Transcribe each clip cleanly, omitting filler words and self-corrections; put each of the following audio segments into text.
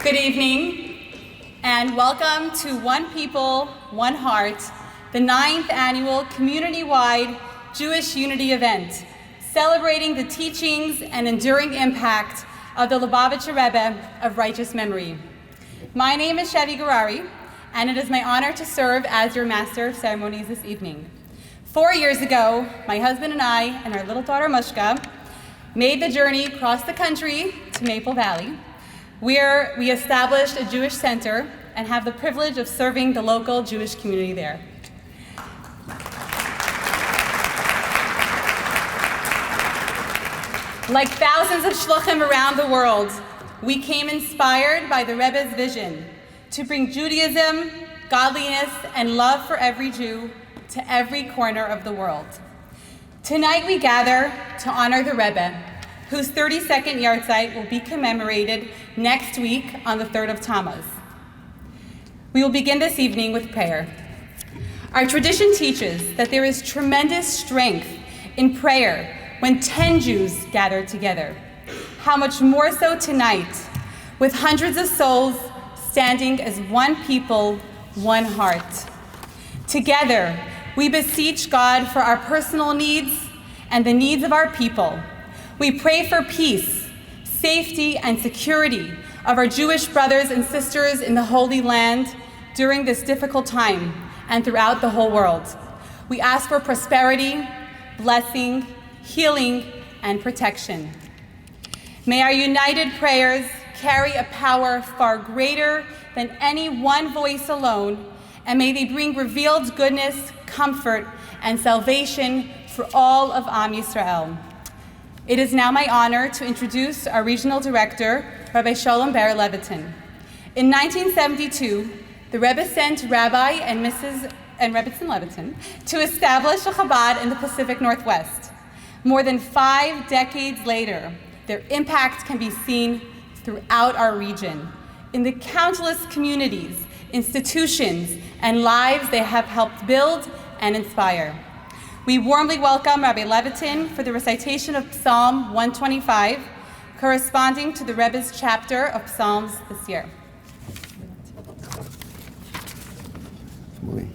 Good evening, and welcome to One People, One Heart, the 9th annual community-wide Jewish Unity event, celebrating the teachings and enduring impact of the Lubavitcher Rebbe of righteous memory. My name is Chevy Garari, and it is my honor to serve as your Master of Ceremonies this evening. 4 years ago, my husband and I and our little daughter Mushka made the journey across the country to Maple Valley, where we established a Jewish center and have the privilege of serving the local Jewish community there. Like thousands of shluchim around the world, we came inspired by the Rebbe's vision to bring Judaism, godliness, and love for every Jew to every corner of the world. Tonight we gather to honor the Rebbe, whose 32nd yahrzeit will be commemorated next week on the 3rd of Tammuz. We will begin this evening with prayer. Our tradition teaches that there is tremendous strength in prayer when 10 Jews gather together. How much more so tonight, with hundreds of souls standing as one people, one heart. Together, we beseech God for our personal needs and the needs of our people. We pray for peace, safety, and security of our Jewish brothers and sisters in the Holy Land during this difficult time and throughout the whole world. We ask for prosperity, blessing, healing, and protection. May our united prayers carry a power far greater than any one voice alone, and may they bring revealed goodness, comfort, and salvation for all of Am Yisrael. It is now my honor to introduce our regional director, Rabbi Shalom Ber Levitin. In 1972, the Rebbe sent Rabbi and Mrs. and Rebbitzin Levitin to establish a Chabad in the Pacific Northwest. More than 5 decades later, their impact can be seen throughout our region, in the countless communities, institutions, and lives they have helped build and inspire. We warmly welcome Rabbi Levitin for the recitation of Psalm 125, corresponding to the Rebbe's chapter of Psalms this year. I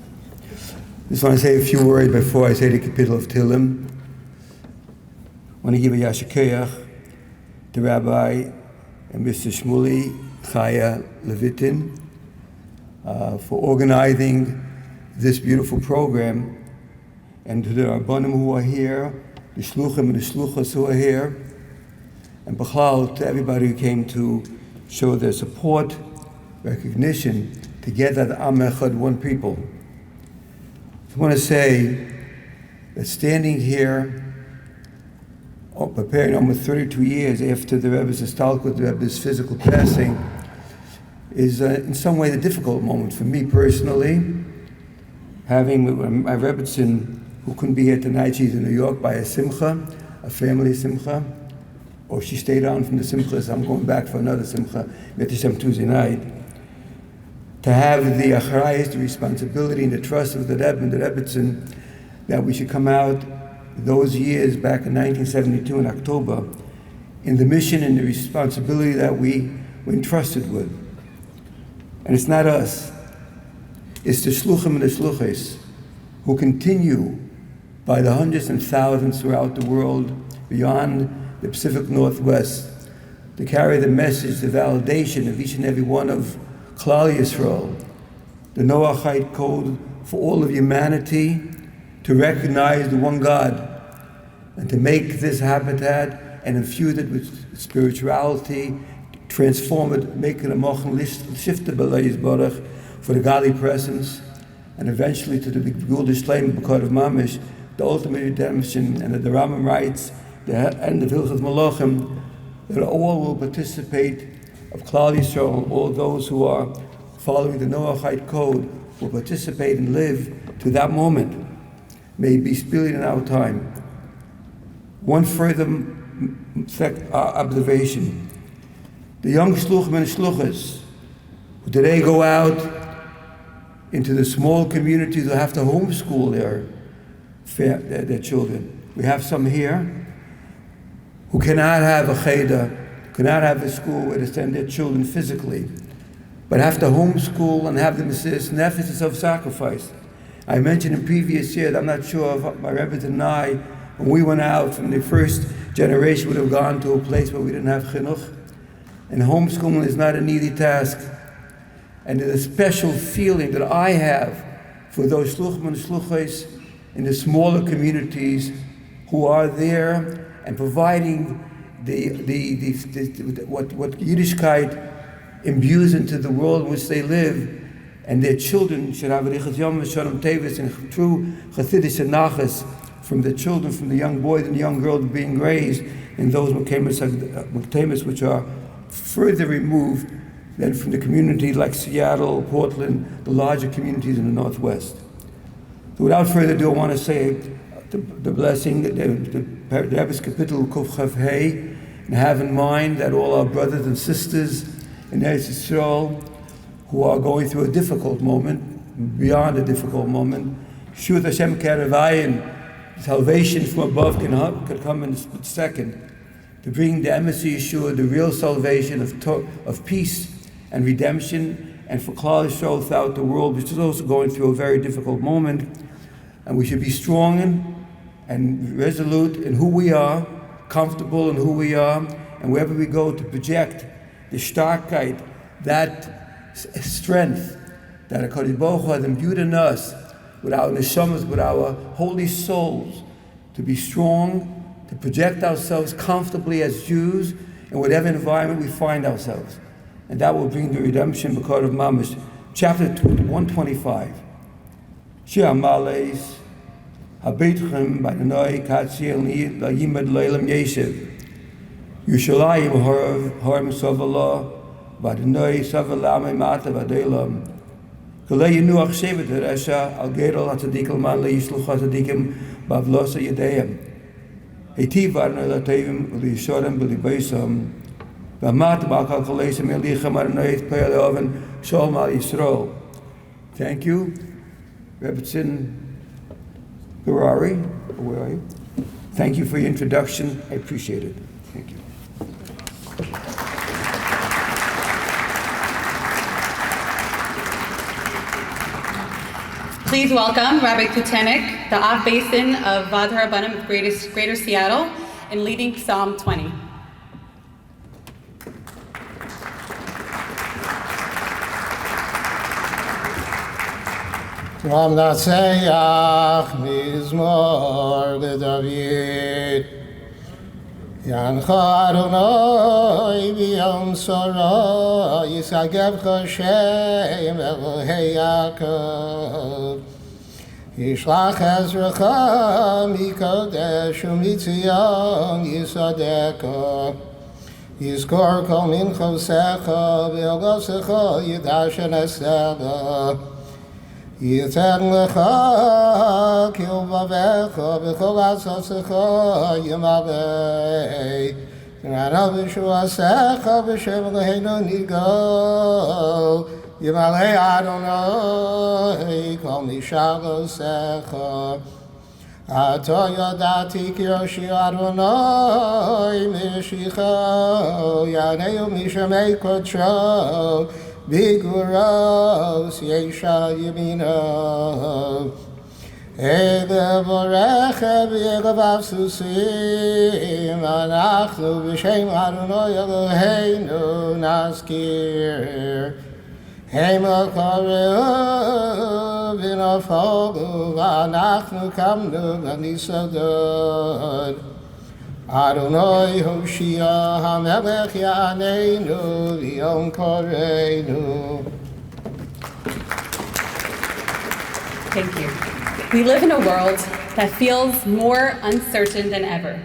just want to say a few words before I say the Kapitel of Tehillim. I want to give a Yashikayach to Rabbi and Mr. Shmuley Chaya Levitin for organizing this beautiful program, and to the Rabbanim who are here, the Shluchim and the Shluchas who are here, and B'chlal to everybody who came to show their support, recognition, together the Am Echad, one people. I want to say that standing here, preparing almost 32 years after the Rebbe's Estalkut, the Rebbe's physical passing, is in some way the difficult moment for me personally. Having my Rebbitzin, who couldn't be here tonight, she's in New York by a simcha, a family simcha, or she stayed on from the simcha, so I'm going back for another simcha, Metishem Tuesday night. To have the acharayis, the responsibility and the trust of the Rebbe and the Rebbitzin, that we should come out those years back in 1972 in October, in the mission and the responsibility that we were entrusted with. And it's not us, it's the shluchim and the shluches who continue by the hundreds and thousands throughout the world, beyond the Pacific Northwest, to carry the message, the validation of each and every one of Klal Yisrael, the Noachite code for all of humanity, to recognize the one God, and to make this habitat and infuse it with spirituality, transform it, make it a mochen shifte b'leis barach for the godly presence, and eventually to the Geulah Shleima b'kod of Mamish, the ultimate redemption, and the Rambam writes, the end of Hilchos Malachim, that all will participate of Klal Yisrael, all those who are following the Noachite code will participate and live to that moment. May it be speedily in our time. One further observation. The young shluchim and shluchas who today go out into the small communities who have to homeschool their children. We have some here who cannot have a cheder cannot have a school where they send their children physically, but have to homeschool and have them assist, and that is self-sacrifice. I mentioned in previous years, I'm not sure if my Rebbe and I, when we went out from the first generation, would have gone to a place where we didn't have chinuch. And homeschooling is not an easy task. And there's a special feeling that I have for those shluchim and shluchos in the smaller communities who are there and providing what Yiddishkeit imbues into the world in which they live, and their children should have a richas yom v'shalom tevis and true chassidish nachas from the children, from the young boys and young girls being raised in those mektemis which are further removed than from the communities like Seattle, Portland, the larger communities in the Northwest. So without further ado, I want to say the blessing, the Rebbe's Kapitel Kuf Chav Hei, and have in mind that all our brothers and sisters in Eretz Yisrael who are going through a difficult moment, beyond a difficult moment, Shut Hashem Keravayin, salvation from above can come in a split second to bring the embassy Yeshua, the real salvation of peace and redemption, and for Klal Yisrael throughout the world, which is also going through a very difficult moment. And we should be strong and resolute in who we are, comfortable in who we are, and wherever we go to project the starkheit, that strength that HaKadosh Baruch Hu has imbued in us, with our neshamas, with our holy souls, to be strong, to project ourselves comfortably as Jews in whatever environment we find ourselves. And that will bring the redemption because of Mamish. Chapter 125. Shir Males, Habitchem, Badanoi, Katsiel, Yimad Leilam Yeshiv. Yushalayim Harm Savala, Badanoi, Savalame Mata, Badelam. Kalei Nuach Shevet Resha, Al Gedal Atadikel Man, Leishluch Atadikim, Bavlosa Yadeim. Hetiv Varna Latavim, Lishorim, Bilibasam. Thank you, Rebbetzin Harari. Where are you? Thank you for your introduction. I appreciate it. Thank you. Please welcome Rabbi Kutenik, the Av Basin of Vad HaRabbanim of Greater Seattle, in leading Psalm 20. Ramnatseach mizmor leDavid Yancha Adonai b'yom sora Yisagevcha Shem Elohei Yaakov Yishlach Ezracha mikodesh u'mitzion Yisadeka Yizkor kol minchosecha v'yogosecha yidashen esela Yitzad lecha kilvavecha v'chol atzosecha yimalei V'nana v'shuasecha v'shem leheinu nigo Yimalei Adonai kol mishalosecha Ato yodati ki yoshi Adonai mishicha Yaneu mishamei kodsho Biguros Yesha Yemina Ede Borecha V'yegav Susim Anachnu V'shem Adonai Eloheinu Naskir Hema Koreu V'nafolu V'anachnu Kamnu V'nisadod Adonai Hoshia HaMelech Yaneinu V'yom Koreinu. Thank you. We live in a world that feels more uncertain than ever.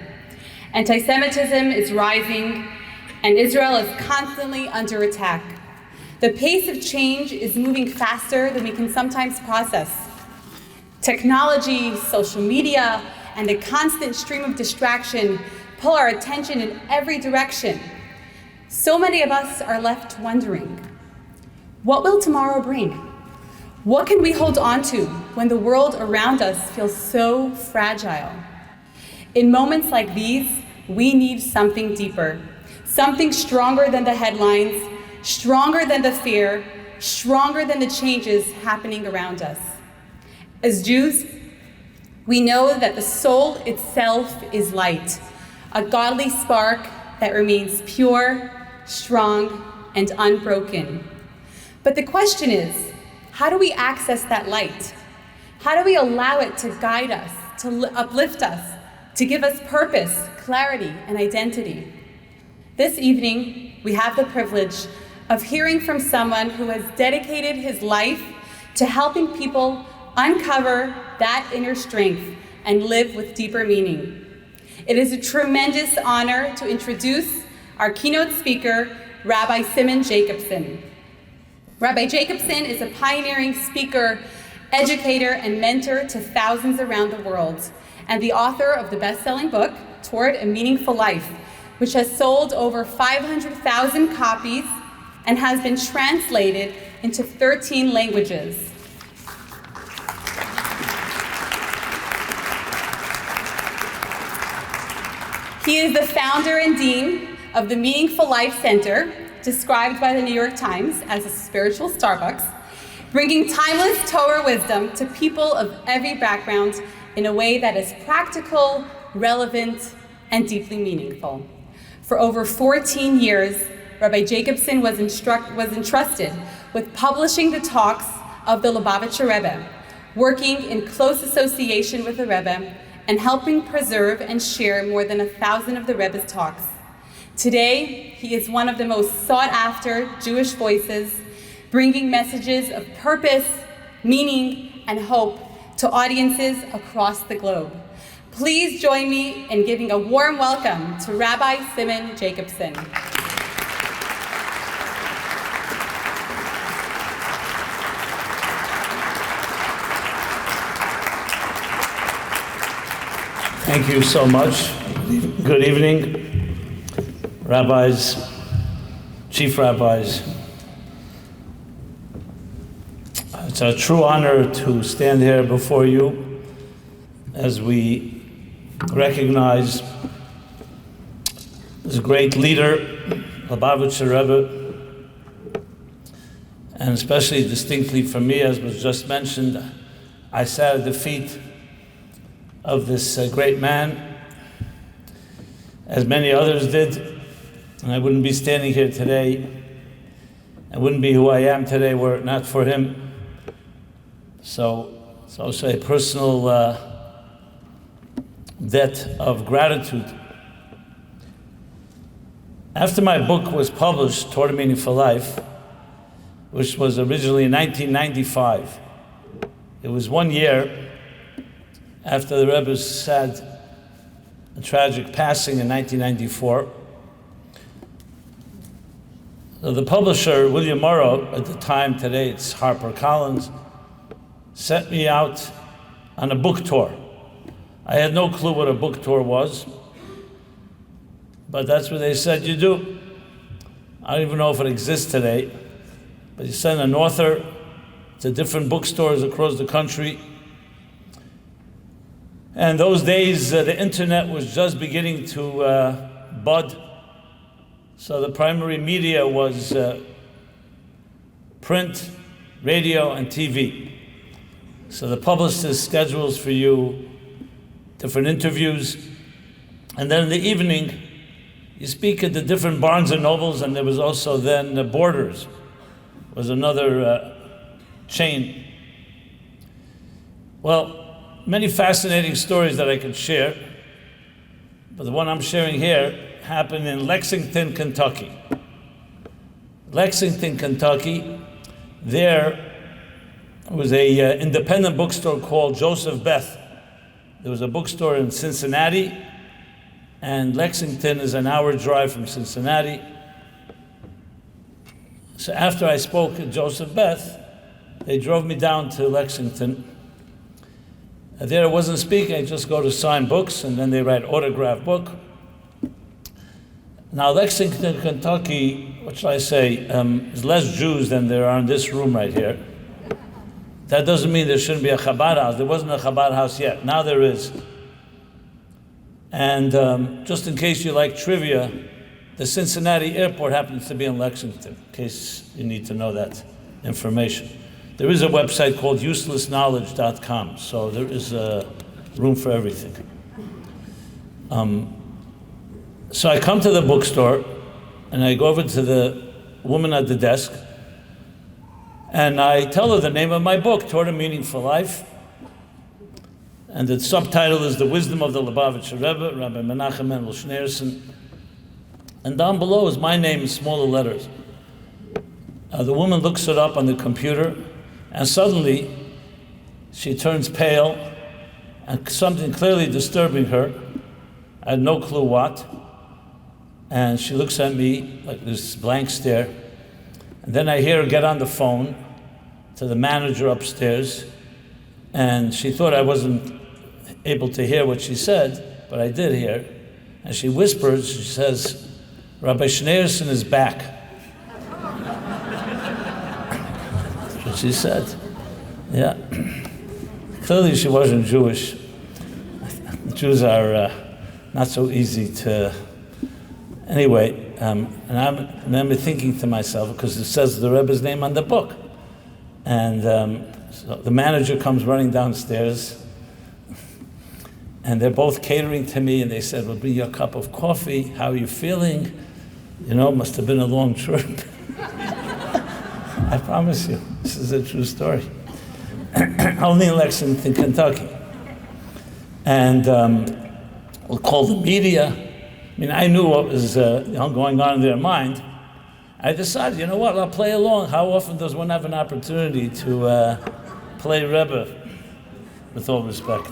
Anti-Semitism is rising, and Israel is constantly under attack. The pace of change is moving faster than we can sometimes process. Technology, social media, and the constant stream of distraction pull our attention in every direction. So many of us are left wondering, what will tomorrow bring? What can we hold on to when the world around us feels so fragile? In moments like these, we need something deeper, something stronger than the headlines, stronger than the fear, stronger than the changes happening around us. As Jews, we know that the soul itself is light, a godly spark that remains pure, strong, and unbroken. But the question is, how do we access that light? How do we allow it to guide us, to uplift us, to give us purpose, clarity, and identity? This evening, we have the privilege of hearing from someone who has dedicated his life to helping people uncover that inner strength and live with deeper meaning. It is a tremendous honor to introduce our keynote speaker, Rabbi Simon Jacobson. Rabbi Jacobson is a pioneering speaker, educator, and mentor to thousands around the world, and the author of the best-selling book, Toward a Meaningful Life, which has sold over 500,000 copies and has been translated into 13 languages. He is the founder and dean of the Meaningful Life Center, described by the New York Times as a spiritual Starbucks, bringing timeless Torah wisdom to people of every background in a way that is practical, relevant, and deeply meaningful. For over 14 years, Rabbi Jacobson was entrusted with publishing the talks of the Lubavitcher Rebbe, working in close association with the Rebbe, and helping preserve and share more than 1,000 of the Rebbe's talks. Today, he is one of the most sought-after Jewish voices, bringing messages of purpose, meaning, and hope to audiences across the globe. Please join me in giving a warm welcome to Rabbi Simon Jacobson. Thank you so much. Good evening, rabbis, chief rabbis. It's a true honor to stand here before you as we recognize this great leader, Lubavitcher Rebbe, and especially distinctly for me, as was just mentioned, I sat at the feet of this great man, as many others did, and I wouldn't be standing here today. I wouldn't be who I am today were it not for him. So it's also a personal debt of gratitude. After my book was published, Toward a Meaningful Life, which was originally in 1995, it was 1 year after the Rebbe's sad and tragic passing in 1994. So the publisher, William Morrow, at the time, today it's HarperCollins, sent me out on a book tour. I had no clue what a book tour was, but that's what they said you do. I don't even know if it exists today, but you send an author to different bookstores across the country. And those days, the internet was just beginning to bud. So the primary media was print, radio, and TV. So the publicist schedules for you different interviews. And then in the evening, you speak at the different Barnes and Nobles, and there was also then Borders, was another chain. Well, many fascinating stories that I could share, but the one I'm sharing here happened in Lexington, Kentucky. Lexington, Kentucky, there was a independent bookstore called Joseph Beth. There was a bookstore in Cincinnati, and Lexington is an hour drive from Cincinnati. So after I spoke at Joseph Beth, they drove me down to Lexington. There I wasn't speaking, I just go to sign books, and then they write autograph book. Now Lexington, Kentucky, what shall I say, is less Jews than there are in this room right here. That doesn't mean there shouldn't be a Chabad house. There wasn't a Chabad house yet, now there is. And just in case you like trivia, The Cincinnati airport happens to be in Lexington, in case you need to know that information. There is a website called uselessknowledge.com, so there is room for everything. So I come to the bookstore, and I go over to the woman at the desk, and I tell her the name of my book, Toward a Meaningful Life. And the subtitle is The Wisdom of the Lubavitcher Rebbe, Rabbi Menachem Mendel Schneerson. And down below is my name in smaller letters. The woman looks it up on the computer, and suddenly she turns pale, and something clearly disturbing her. I had no clue what. And she looks at me like this blank stare. And then I hear her get on the phone to the manager upstairs, and she thought I wasn't able to hear what she said, but I did hear. And she whispers, she says, Rabbi Schneerson is back. That's what she said. Yeah. Clearly she wasn't Jewish. Jews are not so easy to... Anyway, and I remember thinking to myself, because it says the Rebbe's name on the book. And so the manager comes running downstairs, and they're both catering to me, and they said, well, bring you a cup of coffee. How are you feeling? You know, it must have been a long trip. I promise you, this is a true story. Only in Lexington, Kentucky. And we'll call the media. I mean, I knew what was going on in their mind. I decided, you know what, I'll play along. How often does one have an opportunity to play Rebbe, with all respect?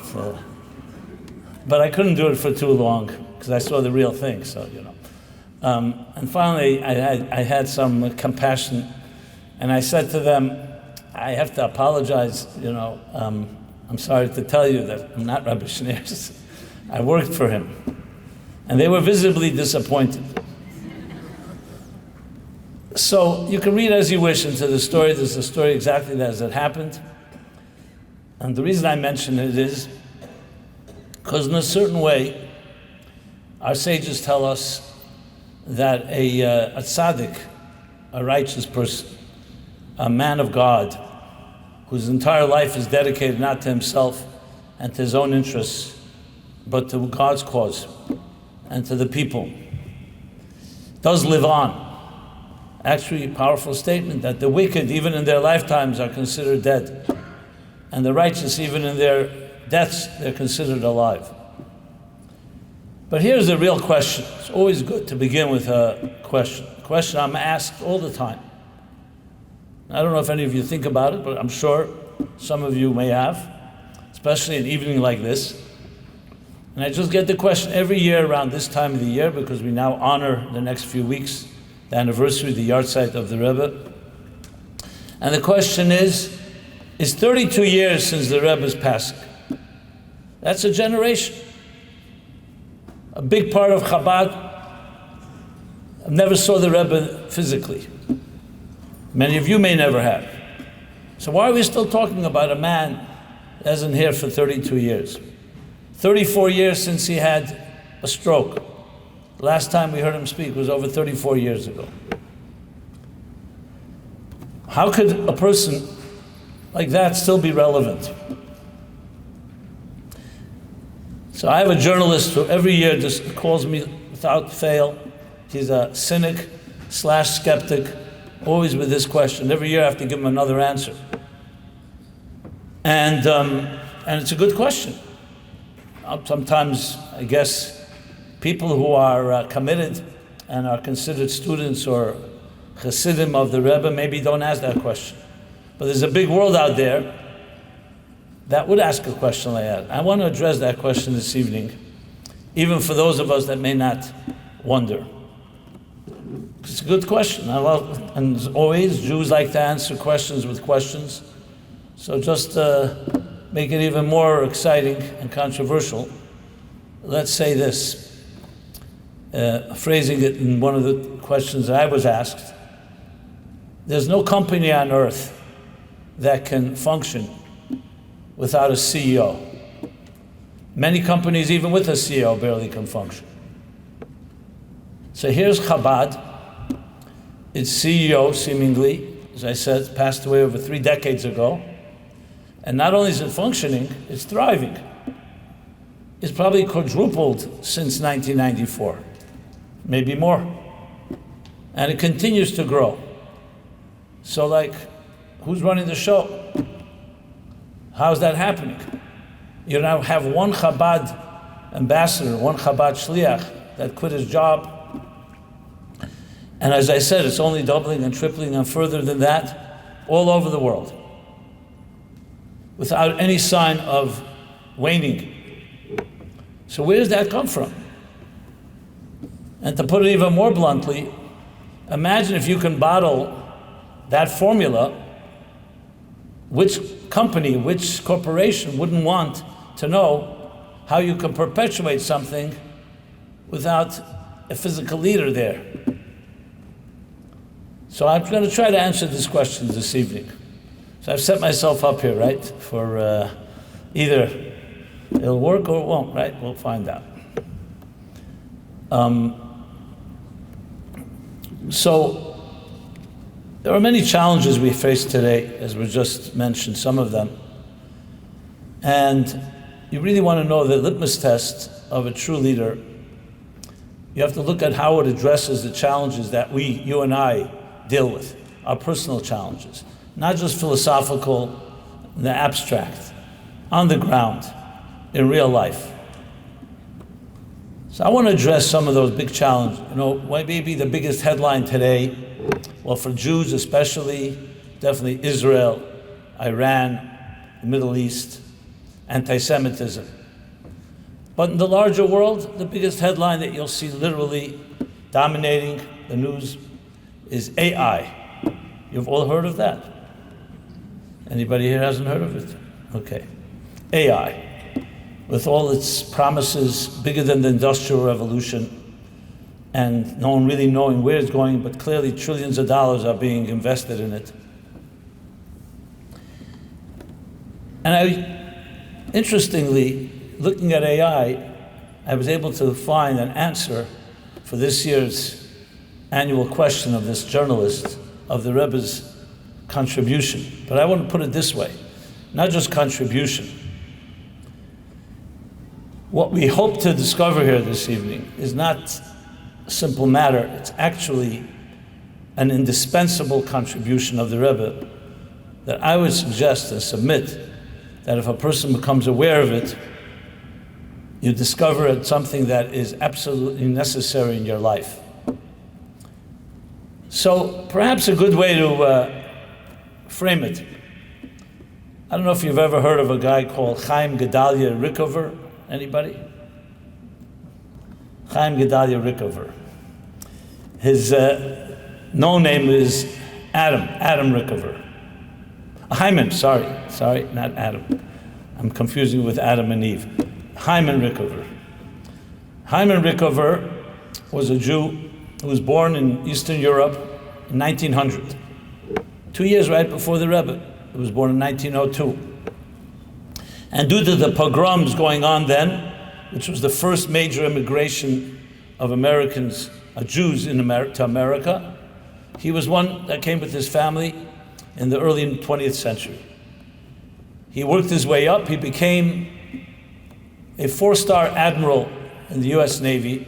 But I couldn't do it for too long, because I saw the real thing, so, you know. And finally, I had some compassion, and I said to them, I have to apologize, you know. I'm sorry to tell you that I'm not Rabbi Schneerson. I worked for him. And they were visibly disappointed. So you can read as you wish into the story. There's a story exactly as it happened. And the reason I mention it is because in a certain way, our sages tell us that a tzaddik, a righteous person, a man of God, whose entire life is dedicated not to himself and to his own interests, but to God's cause and to the people, does live on. Actually, a powerful statement that the wicked, even in their lifetimes, are considered dead. And the righteous, even in their deaths, they're considered alive. But here's the real question. It's always good to begin with a question. A question I'm asked all the time. I don't know if any of you think about it, but I'm sure some of you may have, especially an evening like this. And I just get the question every year around this time of the year, because we now honor the next few weeks, the anniversary, the yahrzeit of the Rebbe. And the question is 32 years since the Rebbe's passing. That's a generation. A big part of Chabad. I never saw the Rebbe physically. Many of you may never have. So why are we still talking about a man that hasn't here for 32 years? 34 years since he had a stroke. The last time we heard him speak was over 34 years ago. How could a person like that still be relevant? So I have a journalist who every year just calls me without fail. He's a cynic / skeptic, always with this question. Every year I have to give him another answer. And it's a good question. Sometimes, I guess, people who are committed and are considered students or Hasidim of the Rebbe maybe don't ask that question. But there's a big world out there that would ask a question like that. I want to address that question this evening, even for those of us that may not wonder. It's a good question. And as always, Jews like to answer questions with questions. So just make it even more exciting and controversial, let's say this, phrasing it in one of the questions that I was asked. There's no company on earth that can function without a CEO. Many companies, even with a CEO, barely can function. So here's Chabad. Its CEO, seemingly, as I said, passed away over 3 decades ago. And not only is it functioning, it's thriving. It's probably quadrupled since 1994, maybe more. And it continues to grow. So like, who's running the show? How's that happening? You now have one Chabad ambassador, one Chabad shliach that quit his job. And as I said, it's only doubling and tripling and further than that all over the world, without any sign of waning. So where does that come from? And to put it even more bluntly, imagine if you can bottle that formula, which company, which corporation wouldn't want to know how you can perpetuate something without a physical leader there? So I'm going to try to answer this question this evening. So I've set myself up here, right, for either it'll work or it won't, right? We'll find out. So there are many challenges we face today, as we just mentioned, some of them. And you really want to know the litmus test of a true leader. You have to look at how it addresses the challenges that you and I deal with, our personal challenges, not just philosophical, in the abstract, on the ground, in real life. So I want to address some of those big challenges. You know, what may be the biggest headline today? Well, for Jews especially, definitely Israel, Iran, the Middle East, anti-Semitism. But in the larger world, the biggest headline that you'll see literally dominating the news is AI. You've all heard of that? Anybody here hasn't heard of it? Okay. AI, with all its promises, bigger than the Industrial Revolution, and no one really knowing where it's going, but clearly trillions of dollars are being invested in it. And interestingly, looking at AI, I was able to find an answer for this year's annual question of this journalist of the Rebbe's contribution. But I want to put it this way, not just contribution. What we hope to discover here this evening is not a simple matter, it's actually an indispensable contribution of the Rebbe that I would suggest and submit that if a person becomes aware of it, you discover it something that is absolutely necessary in your life. So perhaps a good way to frame it. I don't know if you've ever heard of a guy called Chaim Gedalia Rickover. Anybody? Chaim Gedalia Rickover. His known name is Adam Rickover. Hyman, sorry, not Adam. I'm confusing with Adam and Eve. Hyman Rickover. Hyman Rickover was a Jew who was born in Eastern Europe in 1900. 2 years right before the Rebbe. He was born in 1902. And due to the pogroms going on then, which was the first major immigration of Americans, Jews to America, he was one that came with his family in the early 20th century. He worked his way up. He became a 4-star admiral in the US Navy.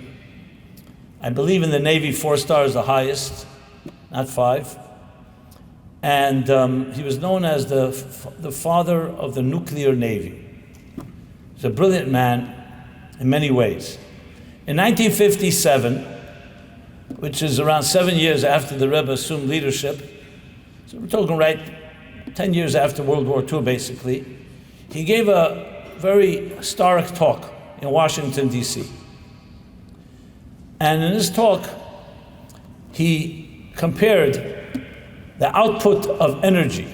I believe in the Navy, 4-star is the highest, not 5. And he was known as the father of the nuclear navy. He's a brilliant man in many ways. In 1957, which is around 7 years after the Rebbe assumed leadership, so we're talking right 10 years after World War II basically, he gave a very historic talk in Washington, D.C. And in his talk, he compared the output of energy,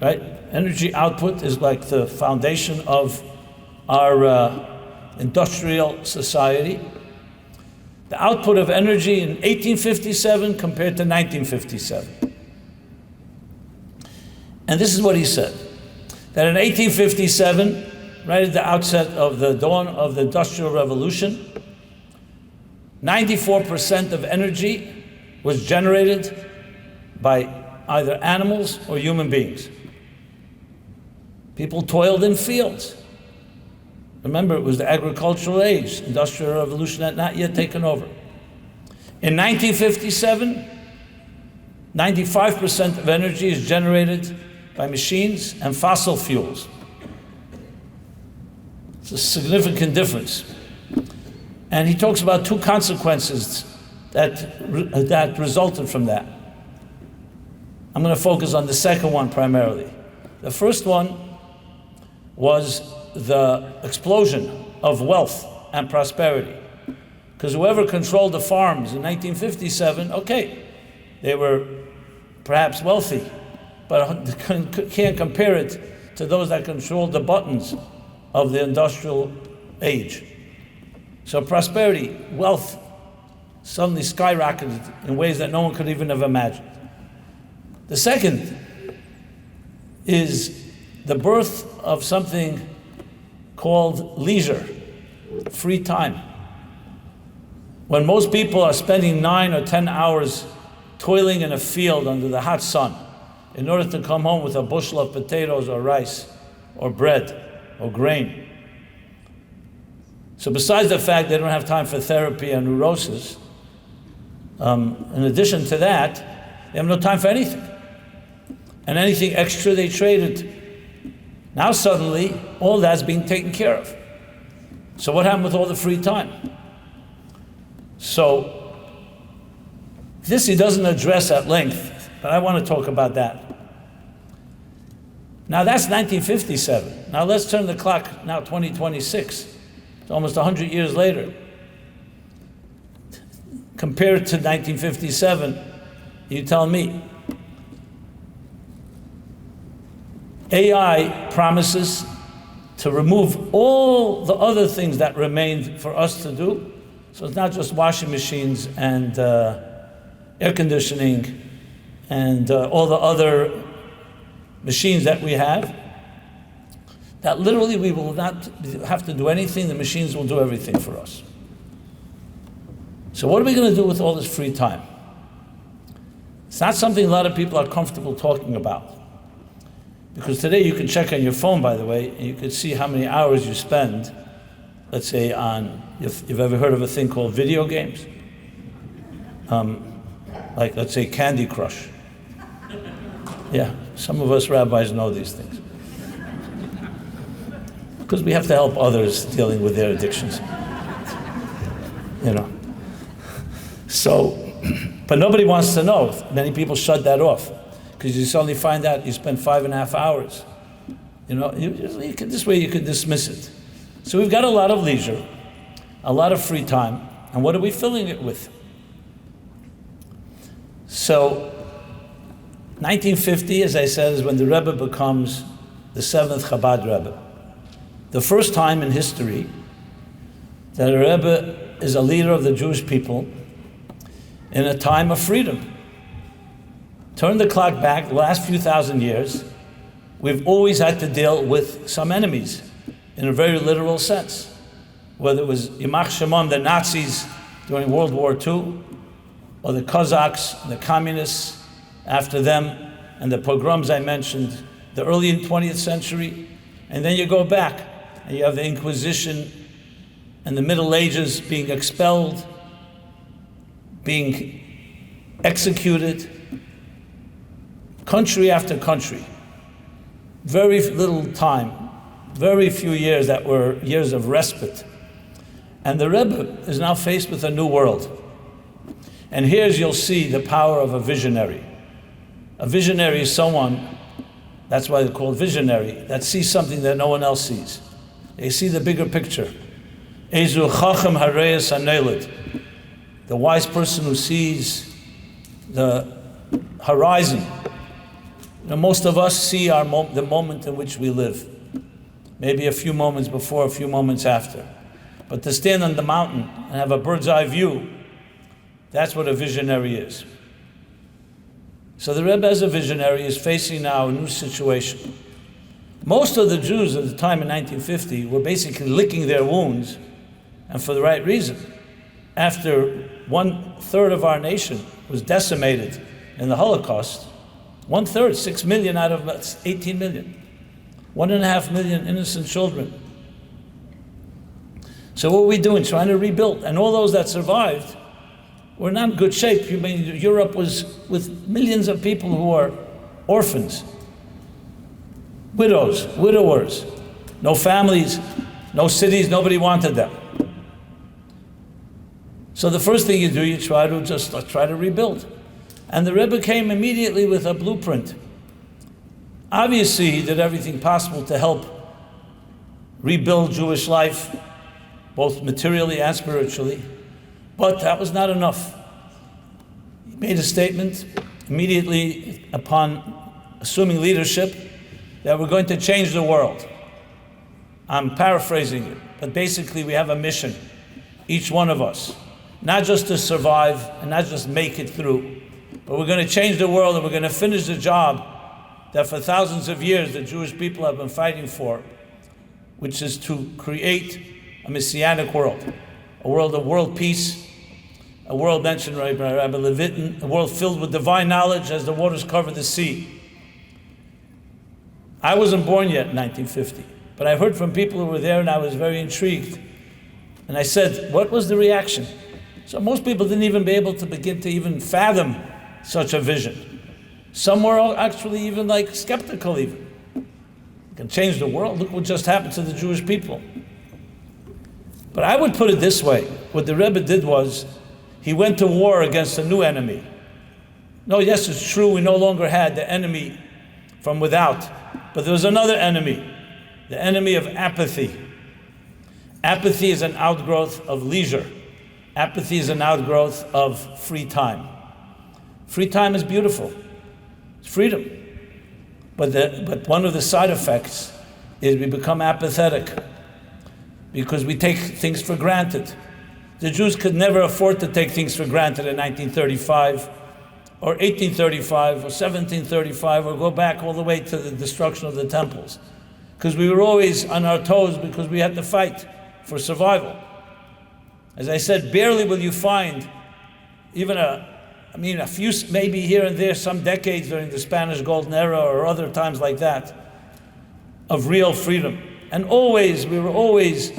right? Energy output is like the foundation of our industrial society. The output of energy in 1857 compared to 1957. And this is what he said, that in 1857, right at the outset of the dawn of the Industrial Revolution, 94% of energy was generated by either animals or human beings. People toiled in fields. Remember, it was the agricultural age, industrial revolution had not yet taken over. In 1957, 95% of energy is generated by machines and fossil fuels. It's a significant difference. And he talks about two consequences that resulted from that. I'm going to focus on the second one primarily. The first one was the explosion of wealth and prosperity. Because whoever controlled the farms in 1957, okay, they were perhaps wealthy, but can't compare it to those that controlled the buttons of the industrial age. So prosperity, wealth, suddenly skyrocketed in ways that no one could even have imagined. The second is the birth of something called leisure, free time. When most people are spending 9 or 10 hours toiling in a field under the hot sun in order to come home with a bushel of potatoes or rice or bread or grain. So besides the fact they don't have time for therapy and neurosis, in addition to that, they have no time for anything. And anything extra they traded. Now suddenly, all that's being taken care of. So what happened with all the free time? So this he doesn't address at length, but I want to talk about that. Now that's 1957. Now let's turn the clock, now 2026. It's almost 100 years later. Compared to 1957, you tell me. AI promises to remove all the other things that remained for us to do. So it's not just washing machines and air conditioning and all the other machines that we have, that literally we will not have to do anything, the machines will do everything for us. So what are we going to do with all this free time? It's not something a lot of people are comfortable talking about. Because today you can check on your phone, by the way, and you can see how many hours you spend, let's say on, if you've ever heard of a thing called video games? Like, let's say Candy Crush. Yeah, some of us rabbis know these things. Because we have to help others dealing with their addictions. You know. So, but nobody wants to know. Many people shut that off. Because you suddenly find out you spend 5.5 hours. You know, this way you could dismiss it. So we've got a lot of leisure, a lot of free time, and what are we filling it with? So, 1950, as I said, is when the Rebbe becomes the 7th Chabad Rebbe. The first time in history that a Rebbe is a leader of the Jewish people in a time of freedom. Turn the clock back, the last few thousand years, we've always had to deal with some enemies in a very literal sense. Whether it was Yamach Shimon, the Nazis during World War II, or the Cossacks, the communists after them, and the pogroms I mentioned, the early 20th century. And then you go back, and you have the Inquisition and the Middle Ages being expelled, being executed, country after country. Very little time, very few years that were years of respite. And the Rebbe is now faced with a new world. And here's you'll see the power of a visionary. A visionary is someone, that's why they're called visionary, that sees something that no one else sees. They see the bigger picture. Ezu chacham hareyas hanelid. The wise person who sees the horizon. You know, most of us see the moment in which we live. Maybe a few moments before, a few moments after. But to stand on the mountain and have a bird's eye view, that's what a visionary is. So the Rebbe as a visionary is facing now a new situation. Most of the Jews at the time in 1950 were basically licking their wounds, and for the right reason. after 1/3 of our nation was decimated in the Holocaust, 1/3, 6 million out of 18 million, 1.5 million innocent children. So what are we doing? Trying to rebuild. And all those that survived were not in good shape. Europe was with millions of people who are orphans, widows, widowers, no families, no cities, nobody wanted them. So the first thing you do, you try to rebuild. And the Rebbe came immediately with a blueprint. Obviously, he did everything possible to help rebuild Jewish life, both materially and spiritually, but that was not enough. He made a statement immediately upon assuming leadership that we're going to change the world. I'm paraphrasing it, but basically we have a mission, each one of us, not just to survive and not just make it through, but we're going to change the world and we're going to finish the job that for thousands of years the Jewish people have been fighting for, which is to create a messianic world, a world of world peace, a world mentioned by Rabbi Levitin, a world filled with divine knowledge as the waters cover the sea. I wasn't born yet in 1950, but I heard from people who were there and I was very intrigued. And I said, what was the reaction? So most people didn't even be able to begin to even fathom such a vision. Some were actually even like skeptical even. You can change the world, look what just happened to the Jewish people. But I would put it this way, what the Rebbe did was, he went to war against a new enemy. No, yes, it's true, we no longer had the enemy from without, but there was another enemy, the enemy of apathy. Apathy is an outgrowth of leisure. Apathy is an outgrowth of free time. Free time is beautiful, it's freedom. But one of the side effects is we become apathetic because we take things for granted. The Jews could never afford to take things for granted in 1935 or 1835 or 1735 or go back all the way to the destruction of the temples. Because we were always on our toes because we had to fight for survival. As I said, barely will you find even a few, maybe here and there, some decades during the Spanish Golden Era or other times like that, of real freedom. And we were always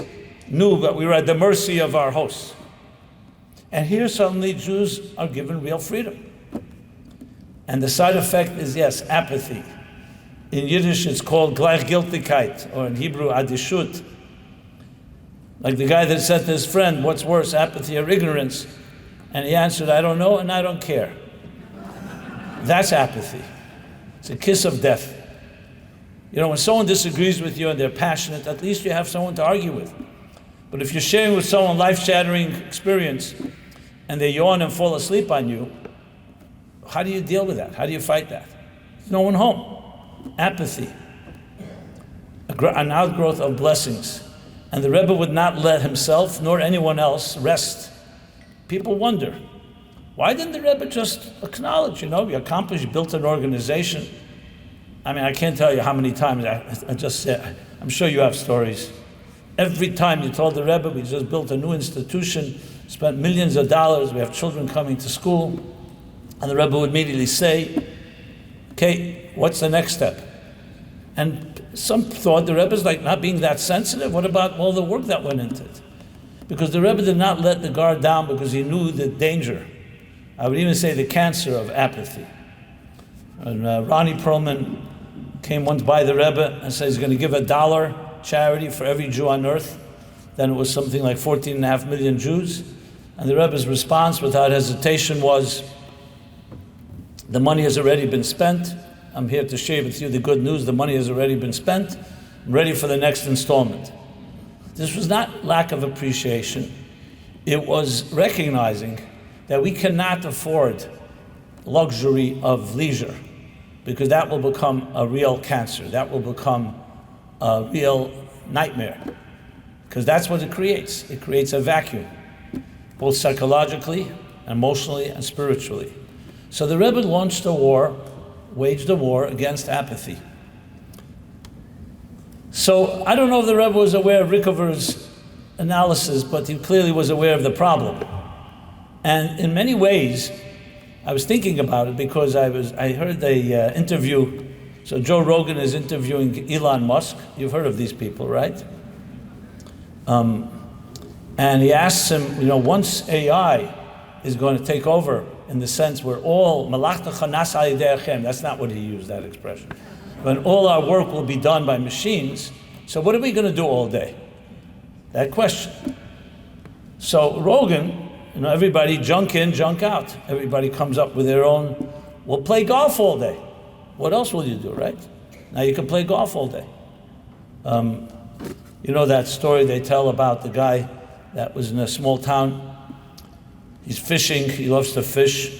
knew that we were at the mercy of our hosts. And here suddenly Jews are given real freedom. And the side effect is, yes, apathy. In Yiddish it's called Gleichgültigkeit, or in Hebrew adishut. Like the guy that said to his friend, what's worse, apathy or ignorance? And he answered, I don't know and I don't care. That's apathy. It's a kiss of death. You know, when someone disagrees with you and they're passionate, at least you have someone to argue with. But if you're sharing with someone life-shattering experience and they yawn and fall asleep on you, how do you deal with that? How do you fight that? There's no one home. Apathy. An outgrowth of blessings. And the Rebbe would not let himself nor anyone else rest. People wonder, why didn't the Rebbe just acknowledge, we accomplished, built an organization. I mean, I can't tell you how many times I just said, I'm sure you have stories. Every time you told the Rebbe, we just built a new institution, spent millions of dollars, we have children coming to school, and the Rebbe would immediately say, okay, what's the next step? And some thought the Rebbe's like not being that sensitive. What about all the work that went into it? Because the Rebbe did not let the guard down because he knew the danger. I would even say the cancer of apathy. And Ronnie Perlman came once by the Rebbe and said he's going to give $1 charity for every Jew on earth. Then it was something like 14.5 million Jews. And the Rebbe's response without hesitation was, the money has already been spent. I'm here to share with you the good news. The money has already been spent. I'm ready for the next installment. This was not lack of appreciation. It was recognizing that we cannot afford luxury of leisure because that will become a real cancer. That will become a real nightmare because that's what it creates. It creates a vacuum, both psychologically, emotionally, and spiritually. So the Rebbe launched a war, waged a war against apathy. So I don't know if the Rebbe was aware of Rickover's analysis, but he clearly was aware of the problem. And in many ways, I was thinking about it because I heard the interview. So Joe Rogan is interviewing Elon Musk. You've heard of these people, right? And he asks him, once AI is going to take over in the sense where all malachtacha nasa al yedei Hashem, that's not what he used, that expression. When all our work will be done by machines, so what are we going to do all day? That question. So Rogan, everybody junk in, junk out. Everybody comes up with their own, we'll play golf all day. What else will you do, right? Now you can play golf all day. You know that story they tell about the guy that was in a small town. He's fishing, he loves to fish.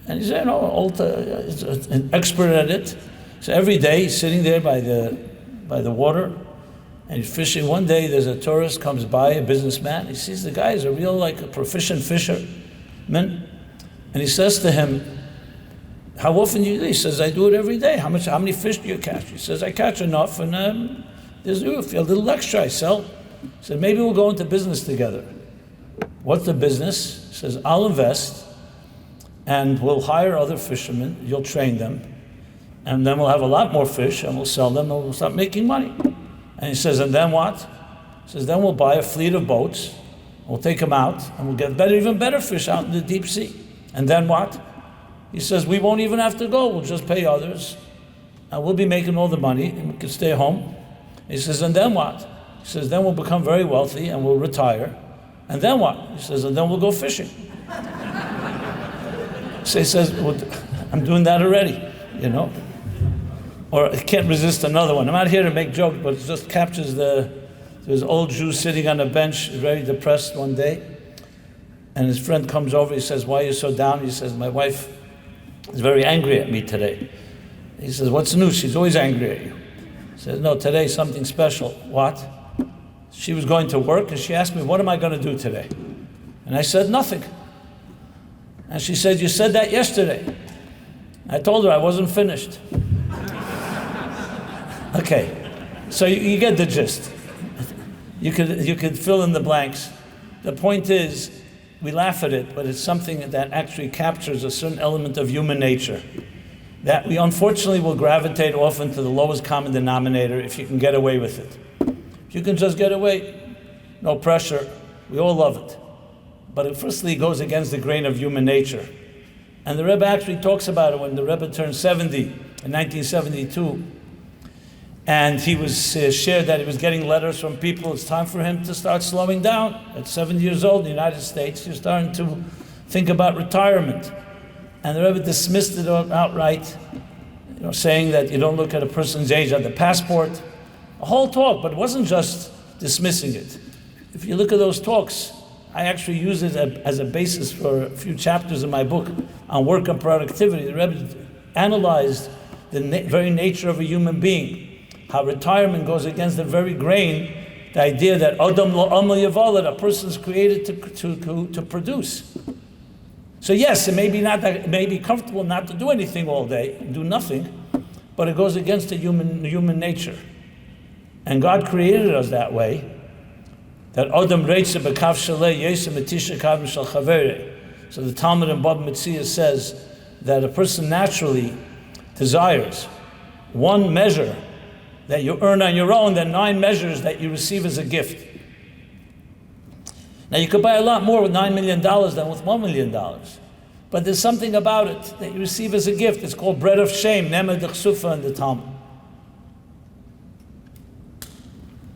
And he's he's an expert at it. So every day he's sitting there by the water and he's fishing. One day there's a tourist comes by, a businessman. He sees the guy is a real a proficient fisherman. And he says to him, how often do you do it? He says, I do it every day. How many fish do you catch? He says, I catch enough and there's a little extra I sell. He said, maybe we'll go into business together. What's the business? He says, I'll invest and we'll hire other fishermen. You'll train them. And then we'll have a lot more fish and we'll sell them and we'll start making money. And he says, and then what? He says, then we'll buy a fleet of boats. We'll take them out and we'll get even better fish out in the deep sea. And then what? He says, we won't even have to go. We'll just pay others and we'll be making all the money and we can stay home. He says, and then what? He says, then we'll become very wealthy and we'll retire. And then what? He says, and then we'll go fishing. So he says, well, I'm doing that already, Or I can't resist another one. I'm not here to make jokes, but it just captures there's an old Jew sitting on a bench, very depressed one day. And his friend comes over, he says, why are you so down? He says, my wife is very angry at me today. He says, what's new? She's always angry at you. He says, no, today's something special. What? She was going to work and she asked me, what am I going to do today? And I said, nothing. And she said, you said that yesterday. I told her I wasn't finished. Okay, so you get the gist. You could fill in the blanks. The point is, we laugh at it, but it's something that actually captures a certain element of human nature that we unfortunately will gravitate often to the lowest common denominator if you can get away with it. If you can just get away, no pressure, we all love it. But it firstly goes against the grain of human nature. And the Rebbe actually talks about it when the Rebbe turned 70 in 1972. And he was shared that he was getting letters from people. It's time for him to start slowing down. At 7 years old in the United States, you're starting to think about retirement. And the Rebbe dismissed it outright, saying that you don't look at a person's age on the passport. A whole talk, but it wasn't just dismissing it. If you look at those talks, I actually use it as a basis for a few chapters in my book on work and productivity. The Rebbe analyzed the very nature of a human being. How retirement goes against the very grain, the idea that Adam lo amal yavalad, a person is created to produce. So yes, it may be comfortable not to do anything all day, do nothing, but it goes against the human nature. And God created us that way. That Adam reitze b'kav shalei yesem etisha kav mishal chavere. So the Talmud in Bava Metzia says that a person naturally desires one measure that you earn on your own than 9 measures that you receive as a gift. Now you could buy a lot more with $9 million than with $1 million. But there's something about it that you receive as a gift. It's called bread of shame, nema d'chsufa in the Talmud.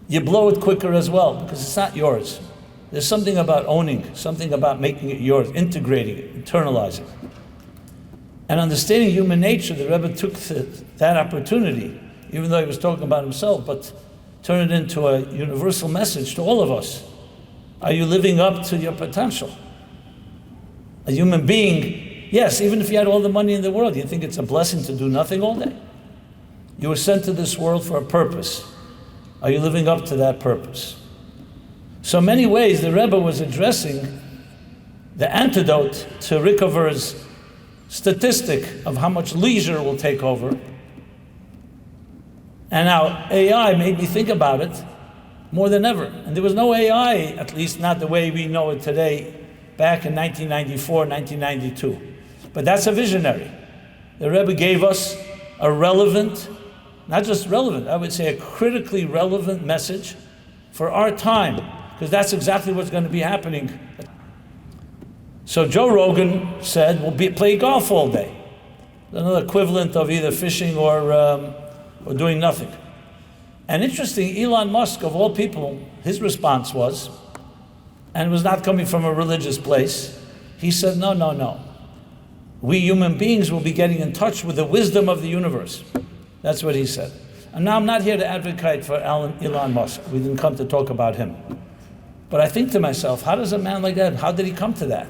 You blow it quicker as well because it's not yours. There's something about owning, something about making it yours, integrating it, internalizing it. And understanding human nature, the Rebbe took that opportunity, even though he was talking about himself, but turned it into a universal message to all of us. Are you living up to your potential? A human being, yes, even if you had all the money in the world, you think it's a blessing to do nothing all day? You were sent to this world for a purpose. Are you living up to that purpose? So in many ways, the Rebbe was addressing the antidote to Rickover's statistic of how much leisure will take over. And now AI made me think about it more than ever. And there was no AI, at least not the way we know it today, back in 1994, 1992. But that's a visionary. The Rebbe gave us a relevant, not just relevant, I would say a critically relevant message for our time, because that's exactly what's going to be happening. So Joe Rogan said, we'll play golf all day. Another equivalent of either fishing or doing nothing. And interesting, Elon Musk, of all people, his response was, and it was not coming from a religious place, he said, no. We human beings will be getting in touch with the wisdom of the universe. That's what he said. And now I'm not here to advocate for Elon Musk. We didn't come to talk about him. But I think to myself, how does a man like that, how did he come to that?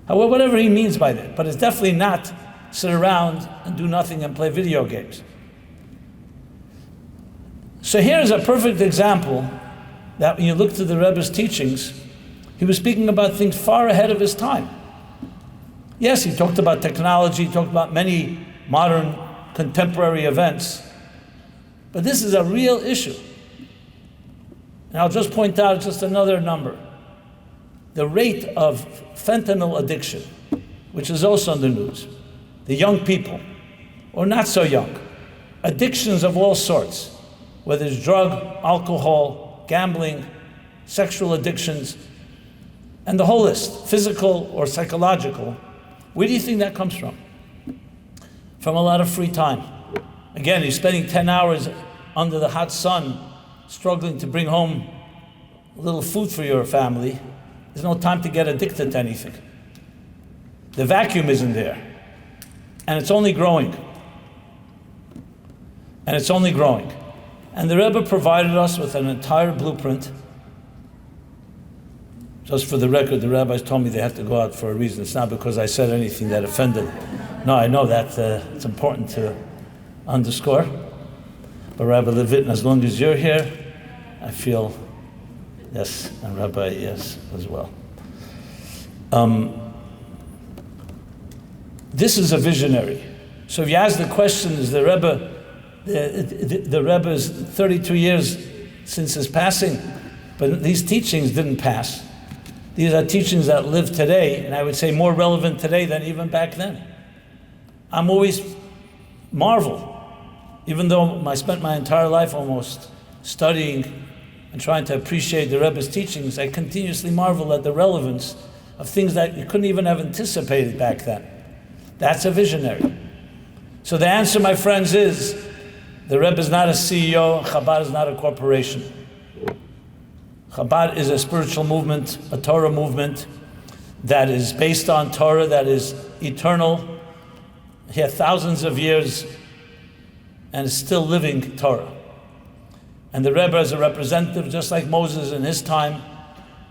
Whatever he means by that. But it's definitely not sit around and do nothing and play video games. So here's a perfect example that when you look to the Rebbe's teachings, he was speaking about things far ahead of his time. Yes, he talked about technology, he talked about many modern contemporary events, but this is a real issue. And I'll just point out just another number. The rate of fentanyl addiction, which is also on the news, the young people, or not so young, addictions of all sorts, whether it's drug, alcohol, gambling, sexual addictions, and the whole list, physical or psychological. Where do you think that comes from? From a lot of free time. Again, you're spending 10 hours under the hot sun struggling to bring home a little food for your family. There's no time to get addicted to anything. The vacuum isn't there. And it's only growing. And it's only growing. And the Rebbe provided us with an entire blueprint. Just for the record, the rabbis told me they had to go out for a reason. It's not because I said anything that offended. No, I know that it's important to underscore. But Rabbi Levit, as long as you're here, I feel, yes, and Rabbi, yes, as well. This is a visionary. So if you ask the question, is the Rebbe, the Rebbe is 32 years since his passing, but these teachings didn't pass. These are teachings that live today, and I would say more relevant today than even back then. I'm always marvel, even though I spent my entire life almost studying and trying to appreciate the Rebbe's teachings, I continuously marvel at the relevance of things that you couldn't even have anticipated back then. That's a visionary. So the answer, my friends, is the Rebbe is not a CEO, Chabad is not a corporation. Chabad is a spiritual movement, a Torah movement that is based on Torah, that is eternal, here thousands of years, and is still living Torah. And the Rebbe, as a representative, just like Moses in his time,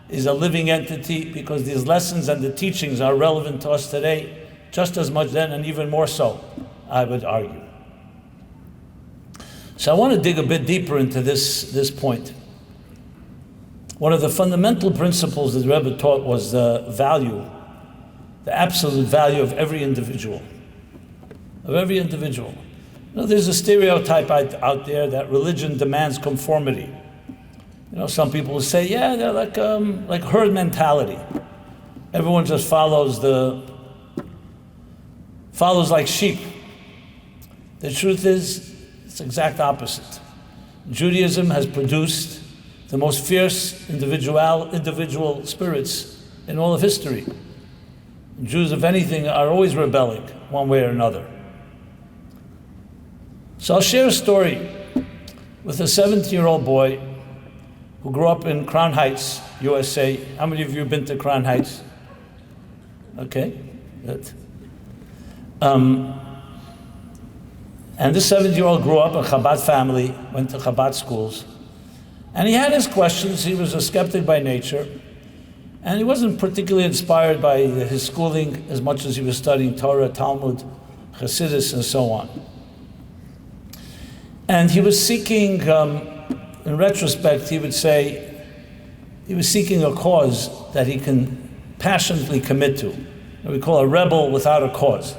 is a living entity because these lessons and the teachings are relevant to us today, just as much then and even more so, I would argue. So I want to dig a bit deeper into this point. One of the fundamental principles that the Rebbe taught was the value, the absolute value of every individual. Of every individual. You know, there's a stereotype out there that religion demands conformity. You know, some people will say, yeah, they're like herd mentality. Everyone just follows like sheep. The truth is, it's the exact opposite. Judaism has produced the most fierce individual spirits in all of history. Jews, if anything, are always rebelling one way or another. So I'll share a story with a 17-year-old boy who grew up in Crown Heights, USA. How many of you have been to Crown Heights? Okay, good. And this 17-year-old grew up in a Chabad family, went to Chabad schools. And he had his questions. He was a skeptic by nature. And he wasn't particularly inspired by his schooling as much as he was studying Torah, Talmud, Hasidus, and so on. And he was seeking, in retrospect, he would say, he was seeking a cause that he can passionately commit to. We call a rebel without a cause.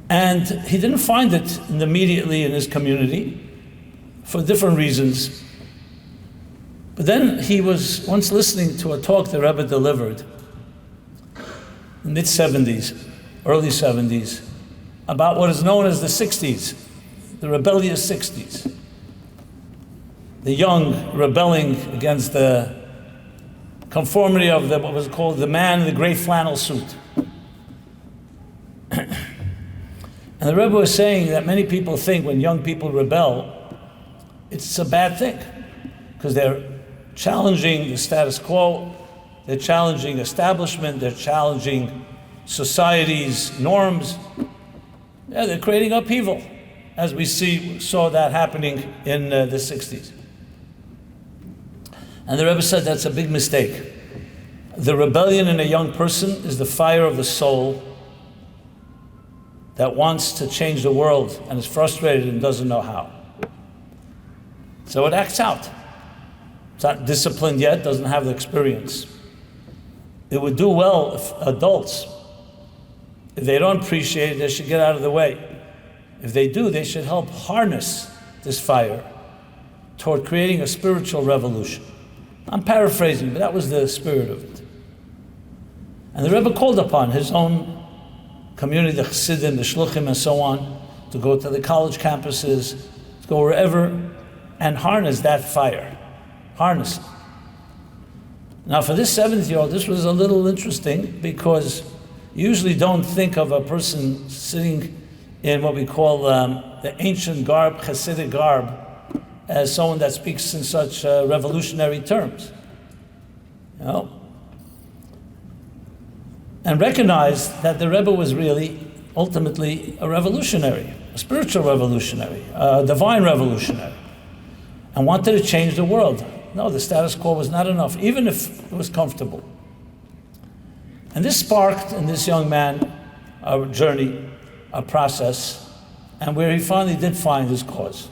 And he didn't find it immediately in his community for different reasons. But then he was once listening to a talk the Rebbe delivered in mid-70s, early 70s, about what is known as the 60s, the rebellious 60s. The young rebelling against the conformity of what was called the man in the gray flannel suit. And the Rebbe was saying that many people think when young people rebel, it's a bad thing, because they're challenging the status quo, they're challenging establishment, they're challenging society's norms. Yeah, they're creating upheaval, as we saw that happening in the 60s. And the Rebbe said that's a big mistake. The rebellion in a young person is the fire of the soul that wants to change the world and is frustrated and doesn't know how. So it acts out. It's not disciplined yet, doesn't have the experience. It would do well if adults, if they don't appreciate it, they should get out of the way. If they do, they should help harness this fire toward creating a spiritual revolution. I'm paraphrasing, but that was the spirit of it. And the Rebbe called upon his own community, the Chassidim, the Shluchim, and so on, to go to the college campuses, to go wherever, and harness that fire. Harness it. Now for this 70-year-old, this was a little interesting, because you usually don't think of a person sitting in what we call the ancient garb, Hasidic garb, as someone that speaks in such revolutionary terms. You know? And recognize that the Rebbe was really, ultimately, a revolutionary, a spiritual revolutionary, a divine revolutionary, and wanted to change the world. No, the status quo was not enough, even if it was comfortable. And this sparked in this young man a journey, a process, and where he finally did find his cause.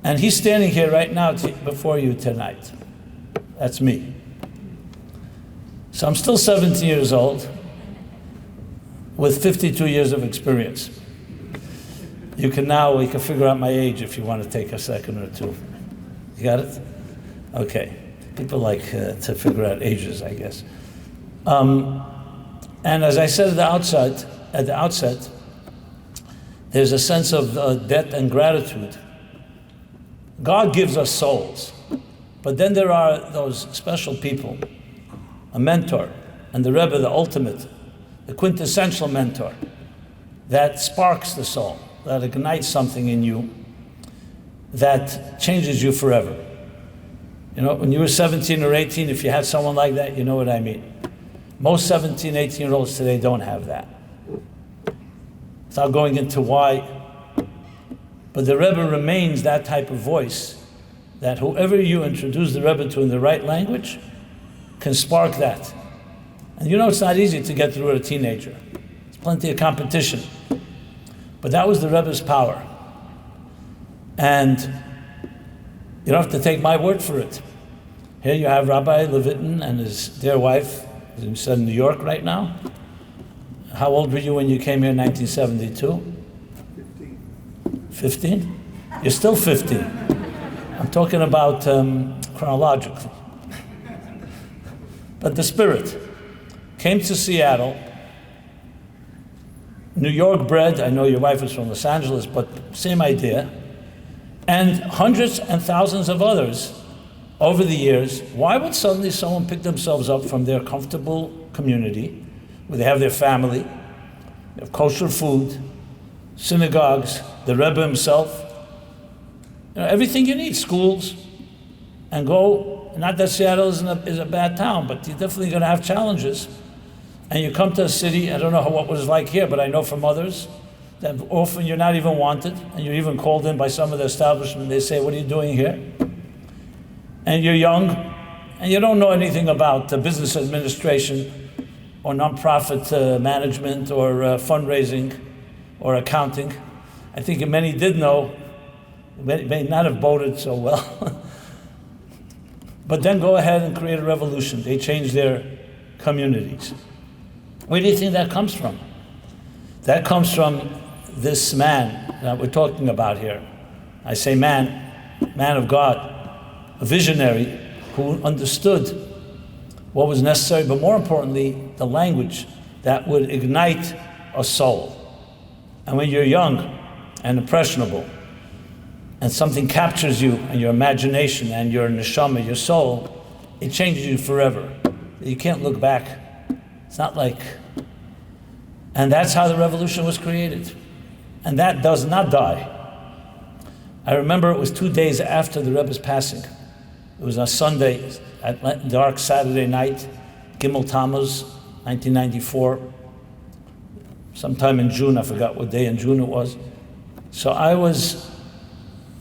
And he's standing here right now before you tonight. That's me. So I'm still 17 years old with 52 years of experience. We can figure out my age if you want to take a second or two. You got it? Okay. People like to figure out ages, I guess. And as I said at the outset, there's a sense of debt and gratitude. God gives us souls, but then there are those special people, a mentor, and the Rebbe, the ultimate, the quintessential mentor, that sparks the soul, that ignites something in you, that changes you forever. You know, when you were 17 or 18, if you had someone like that, you know what I mean. Most 17, 18-year-olds today don't have that. Without going into why, but the Rebbe remains that type of voice that whoever you introduce the Rebbe to in the right language can spark that. And you know it's not easy to get through a teenager. There's plenty of competition. But that was the Rebbe's power. And you don't have to take my word for it. Here you have Rabbi Levitin and his dear wife, as he said, in New York right now. How old were you when you came here in 1972? 15? You're still 15. I'm talking about chronologically. But the spirit came to Seattle, New York bred. I know your wife is from Los Angeles, but same idea. And hundreds and thousands of others over the years. Why would suddenly someone pick themselves up from their comfortable community, where they have their family, they have kosher food, synagogues, the Rebbe himself, you know, everything you need, schools, and go, not that Seattle is a bad town, but you're definitely going to have challenges. And you come to a city, I don't know what it was like here, but I know from others, that often you're not even wanted, and you're even called in by some of the establishment. They say, what are you doing here? And you're young, and you don't know anything about business administration, or nonprofit management, or fundraising, or accounting. I think many did know, may not have voted so well. But then go ahead and create a revolution. They change their communities. Where do you think that comes from? That comes from this man that we're talking about here. I say man of God, a visionary who understood what was necessary, but more importantly, the language that would ignite a soul. And when you're young and impressionable, and something captures you and your imagination and your neshama, your soul, it changes you forever. You can't look back. It's not like... And that's how the revolution was created. And that does not die. I remember it was 2 days after the Rebbe's passing. It was a Sunday, dark Saturday night, Gimel Tammuz, 1994. Sometime in June, I forgot what day in June it was. So I was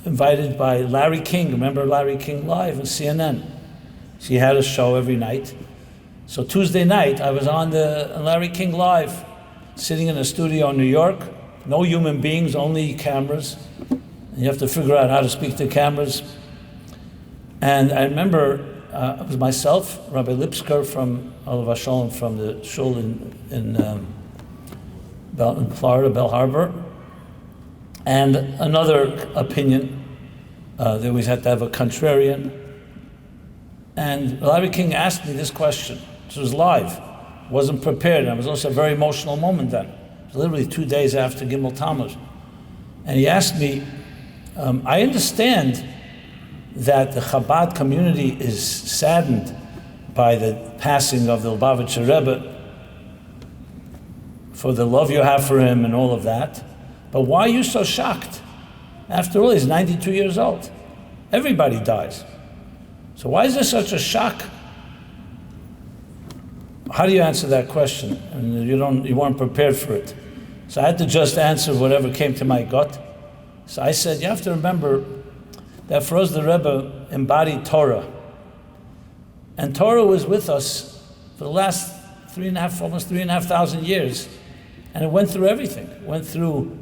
invited by Larry King. Remember Larry King Live on CNN? She had a show every night. So Tuesday night, I was on the Larry King Live, sitting in a studio in New York. No human beings, only cameras. And you have to figure out how to speak to cameras. And I remember it was myself, Rabbi Lipsker from Olav Shalom from the shul in Florida, Bell Harbor, and another opinion. They always had to have a contrarian. And Larry King asked me this question. This was live. Wasn't prepared. And it was also a very emotional moment then. It was literally 2 days after Gimel Tammuz. And he asked me, I understand that the Chabad community is saddened by the passing of the Lubavitcher Rebbe, for the love you have for him and all of that. But why are you so shocked? After all, he's 92 years old. Everybody dies. So why is there such a shock? How do you answer that question? And you weren't prepared for it. So I had to just answer whatever came to my gut. So I said, you have to remember that for us the Rebbe embodied Torah. And Torah was with us for the last almost 3,500 years. And it went through everything. It went through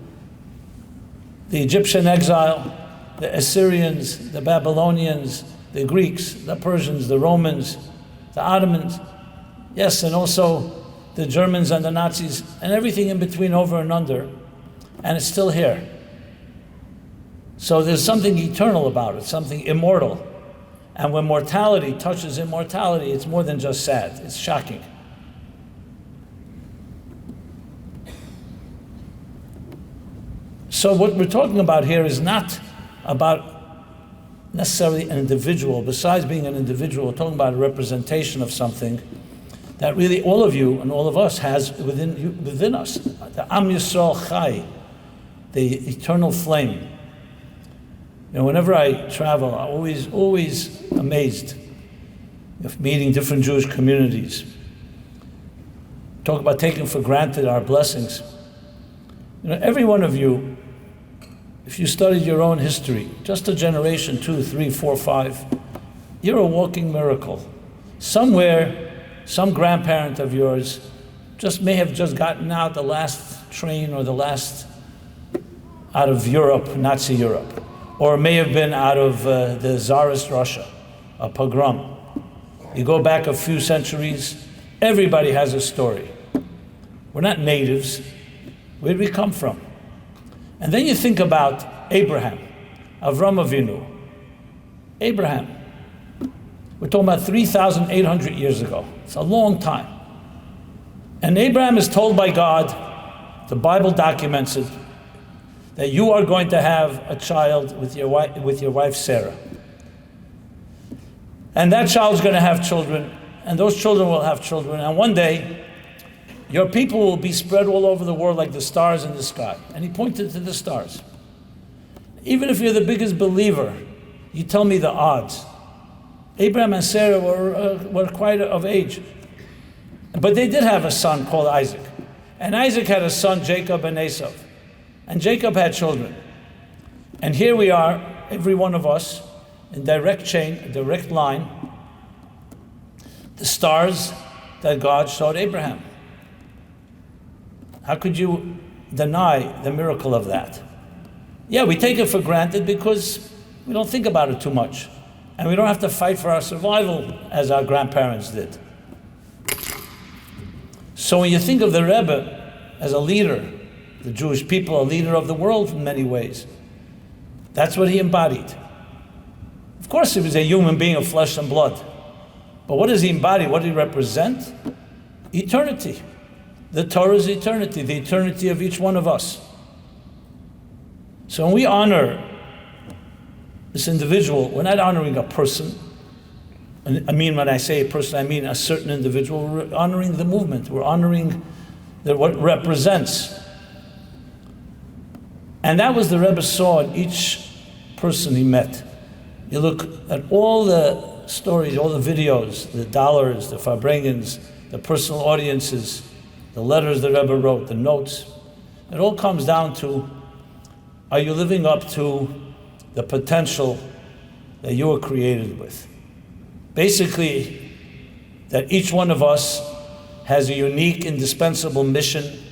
the Egyptian exile, the Assyrians, the Babylonians, the Greeks, the Persians, the Romans, the Ottomans. Yes, and also the Germans and the Nazis, and everything in between, over and under. And it's still here. So there's something eternal about it, something immortal. And when mortality touches immortality, it's more than just sad, it's shocking. So what we're talking about here is not about necessarily an individual. Besides being an individual, we're talking about a representation of something that really all of you and all of us has within us. The Am Yisrael Chai, the eternal flame. You know, whenever I travel, I'm always amazed of meeting different Jewish communities. Talk about taking for granted our blessings. You know, every one of you, if you studied your own history, just a generation, 2, 3, 4, 5, you're a walking miracle. Somewhere, some grandparent of yours may have just gotten out the last train or the last out of Europe, Nazi Europe, or may have been out of the Tsarist Russia, a pogrom. You go back a few centuries, everybody has a story. We're not natives. Where did we come from? And then you think about Abraham, Avram Avinu. Abraham. We're talking about 3,800 years ago. It's a long time. And Abraham is told by God, the Bible documents it, that you are going to have a child with your wife Sarah. And that child's going to have children, and those children will have children, and one day your people will be spread all over the world like the stars in the sky. And he pointed to the stars. Even if you're the biggest believer, you tell me the odds. Abraham and Sarah were quite of age. But they did have a son called Isaac. And Isaac had a son, Jacob and Esau. And Jacob had children. And here we are, every one of us, in direct chain, a direct line, the stars that God showed Abraham. How could you deny the miracle of that? Yeah, we take it for granted because we don't think about it too much. And we don't have to fight for our survival as our grandparents did. So when you think of the Rebbe as a leader, the Jewish people, a leader of the world in many ways, that's what he embodied. Of course, he was a human being of flesh and blood. But what does he embody? What does he represent? Eternity. The Torah is eternity, the eternity of each one of us. So when we honor this individual, we're not honoring a person. I mean, when I say a person, I mean a certain individual. We're honoring the movement. We're honoring what it represents. And that was the Rebbe saw in each person he met. You look at all the stories, all the videos, the dollars, the Farbrengens, the personal audiences, the letters the Rebbe wrote, the notes. It all comes down to, are you living up to the potential that you were created with? Basically, that each one of us has a unique, indispensable mission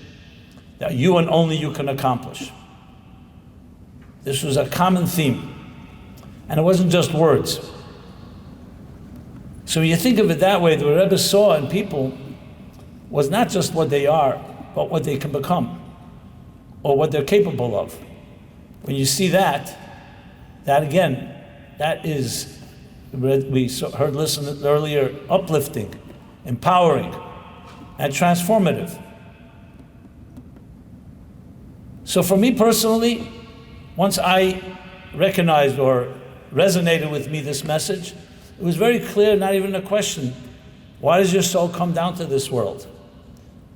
that you and only you can accomplish. This was a common theme. And it wasn't just words. So when you think of it that way, the Rebbe saw in people was not just what they are, but what they can become, or what they're capable of. When you see that again, that is, we heard listened earlier, uplifting, empowering, and transformative. So for me personally, once I recognized or resonated with me this message, it was very clear, not even a question, why does your soul come down to this world?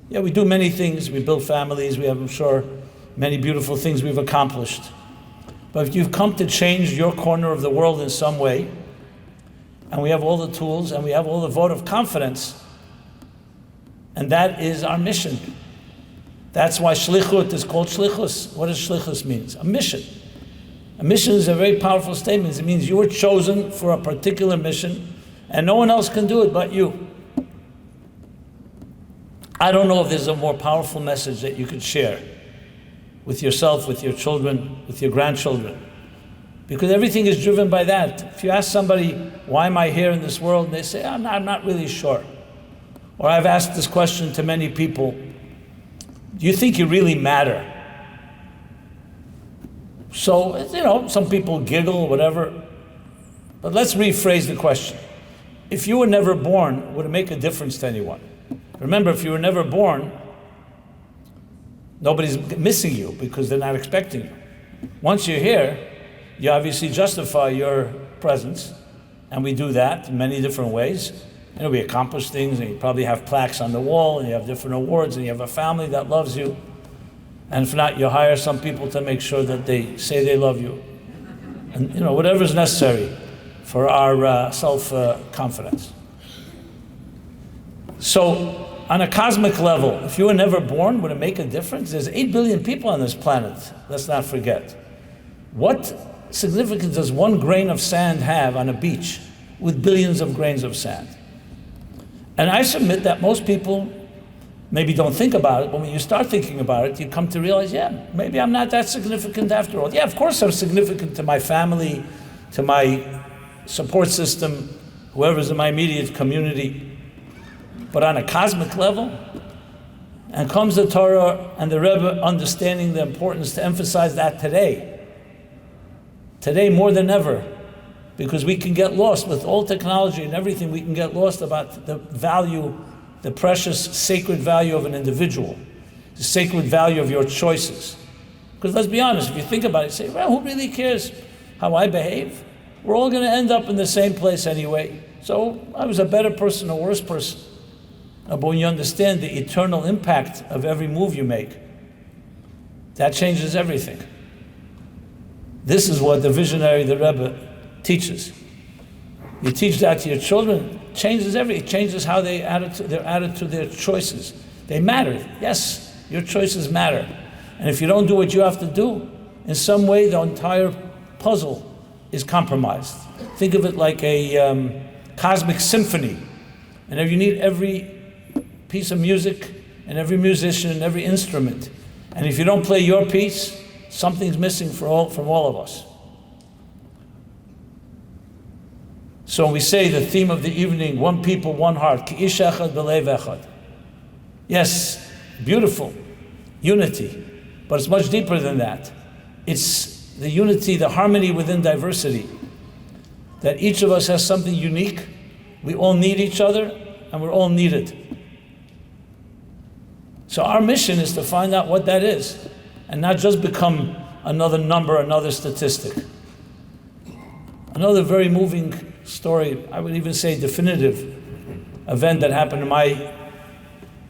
Yeah, we do many things, we build families, we have, I'm sure, many beautiful things we've accomplished. But if you've come to change your corner of the world in some way, and we have all the tools, and we have all the vote of confidence, and that is our mission. That's why shlichut is called shlichus. What does shlichus mean? A mission. A mission is a very powerful statement. It means you were chosen for a particular mission, and no one else can do it but you. I don't know if there's a more powerful message that you could share with yourself, with your children, with your grandchildren. Because everything is driven by that. If you ask somebody, why am I here in this world? And they say, I'm not really sure. Or I've asked this question to many people, do you think you really matter? So, some people giggle or whatever. But let's rephrase the question. If you were never born, would it make a difference to anyone? Remember, if you were never born, nobody's missing you because they're not expecting you. Once you're here, you obviously justify your presence, and we do that in many different ways. We accomplish things, and you probably have plaques on the wall, and you have different awards, and you have a family that loves you. And if not, you hire some people to make sure that they say they love you. And whatever is necessary for our self-confidence. So, on a cosmic level, if you were never born, would it make a difference? There's 8 billion people on this planet, let's not forget. What significance does one grain of sand have on a beach with billions of grains of sand? And I submit that most people maybe don't think about it, but when you start thinking about it, you come to realize, yeah, maybe I'm not that significant after all. Yeah, of course I'm significant to my family, to my support system, whoever's in my immediate community. But on a cosmic level, and comes the Torah and the Rebbe understanding the importance to emphasize that today. Today more than ever, because we can get lost with all technology and everything, we can get lost about the value, the precious sacred value of an individual, the sacred value of your choices. Because let's be honest, if you think about it, you say, well, who really cares how I behave? We're all going to end up in the same place anyway. So I was a better person or worse person. But when you understand the eternal impact of every move you make, that changes everything. This is what the visionary, the Rebbe, teaches. You teach that to your children, it changes everything. It changes how their attitude, their choices. They matter. Yes, your choices matter. And if you don't do what you have to do, in some way the entire puzzle is compromised. Think of it like a cosmic symphony. And you need every piece of music and every musician and every instrument. And if you don't play your piece, something's missing from all of us. So when we say the theme of the evening, one people, one heart, Ki'ish echad b'lev echad. Yes, beautiful, unity, but it's much deeper than that. It's the unity, the harmony within diversity. that each of us has something unique. We all need each other, and we're all needed. So our mission is to find out what that is, and not just become another number, another statistic. Another very moving story, I would even say definitive event that happened in my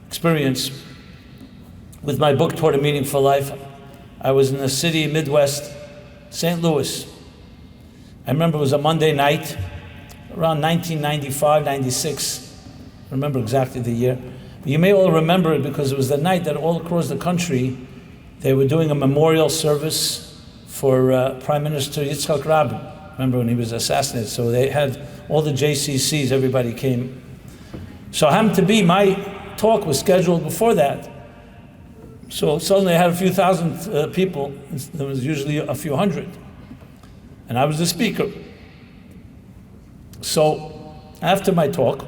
experience with my book tour, The Meaningful Life. I was in the city, Midwest, St. Louis. I remember it was a Monday night, around 1995, 96. I remember exactly the year. But you may all remember it because it was the night that all across the country, they were doing a memorial service for Prime Minister Yitzhak Rabin. Remember when he was assassinated? So they had all the JCCs, everybody came. So it happened to be, my talk was scheduled before that. So suddenly I had a few thousand people. There was usually a few hundred. And I was the speaker. So after my talk,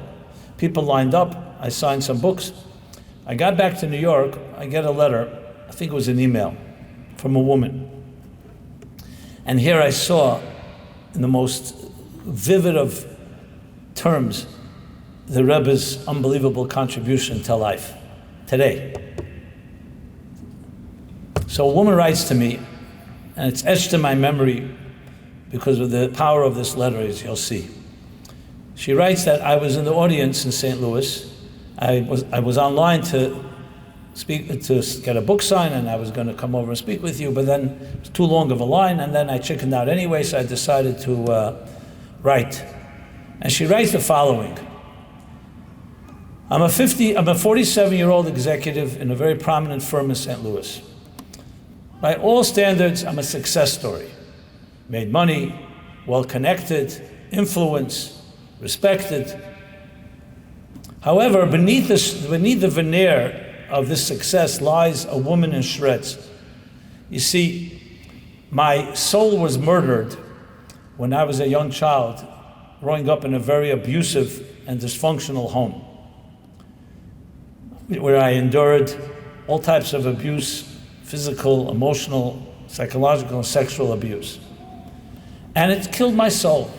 people lined up. I signed some books. I got back to New York. I get a letter, I think it was an email, from a woman. And here I saw, in the most vivid of terms, the Rebbe's unbelievable contribution to life today. So a woman writes to me, and it's etched in my memory because of the power of this letter, as you'll see. She writes that I was in the audience in St. Louis. I was online to speak, to get a book signed, and I was going to come over and speak with you, but then it was too long of a line, and then I chickened out anyway, so I decided to write. And she writes the following. I'm a 47-year-old executive in a very prominent firm in St. Louis. By all standards, I'm a success story. Made money, well-connected, influenced, respected. However, beneath the veneer of this success lies a woman in shreds. You see, my soul was murdered when I was a young child, growing up in a very abusive and dysfunctional home, where I endured all types of abuse, physical, emotional, psychological, and sexual abuse. And it killed my soul.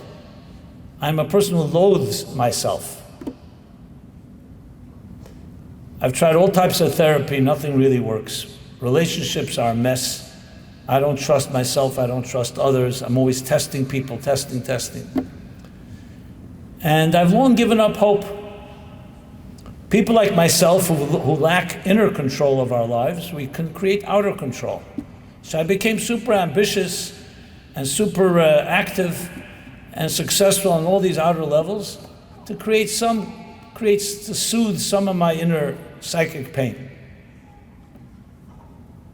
I'm a person who loathes myself. I've tried all types of therapy, nothing really works. Relationships are a mess. I don't trust myself, I don't trust others. I'm always testing people, testing. And I've long given up hope. People like myself who lack inner control of our lives, we can create outer control. So I became super ambitious and super active and successful on all these outer levels to to soothe some of my inner psychic pain.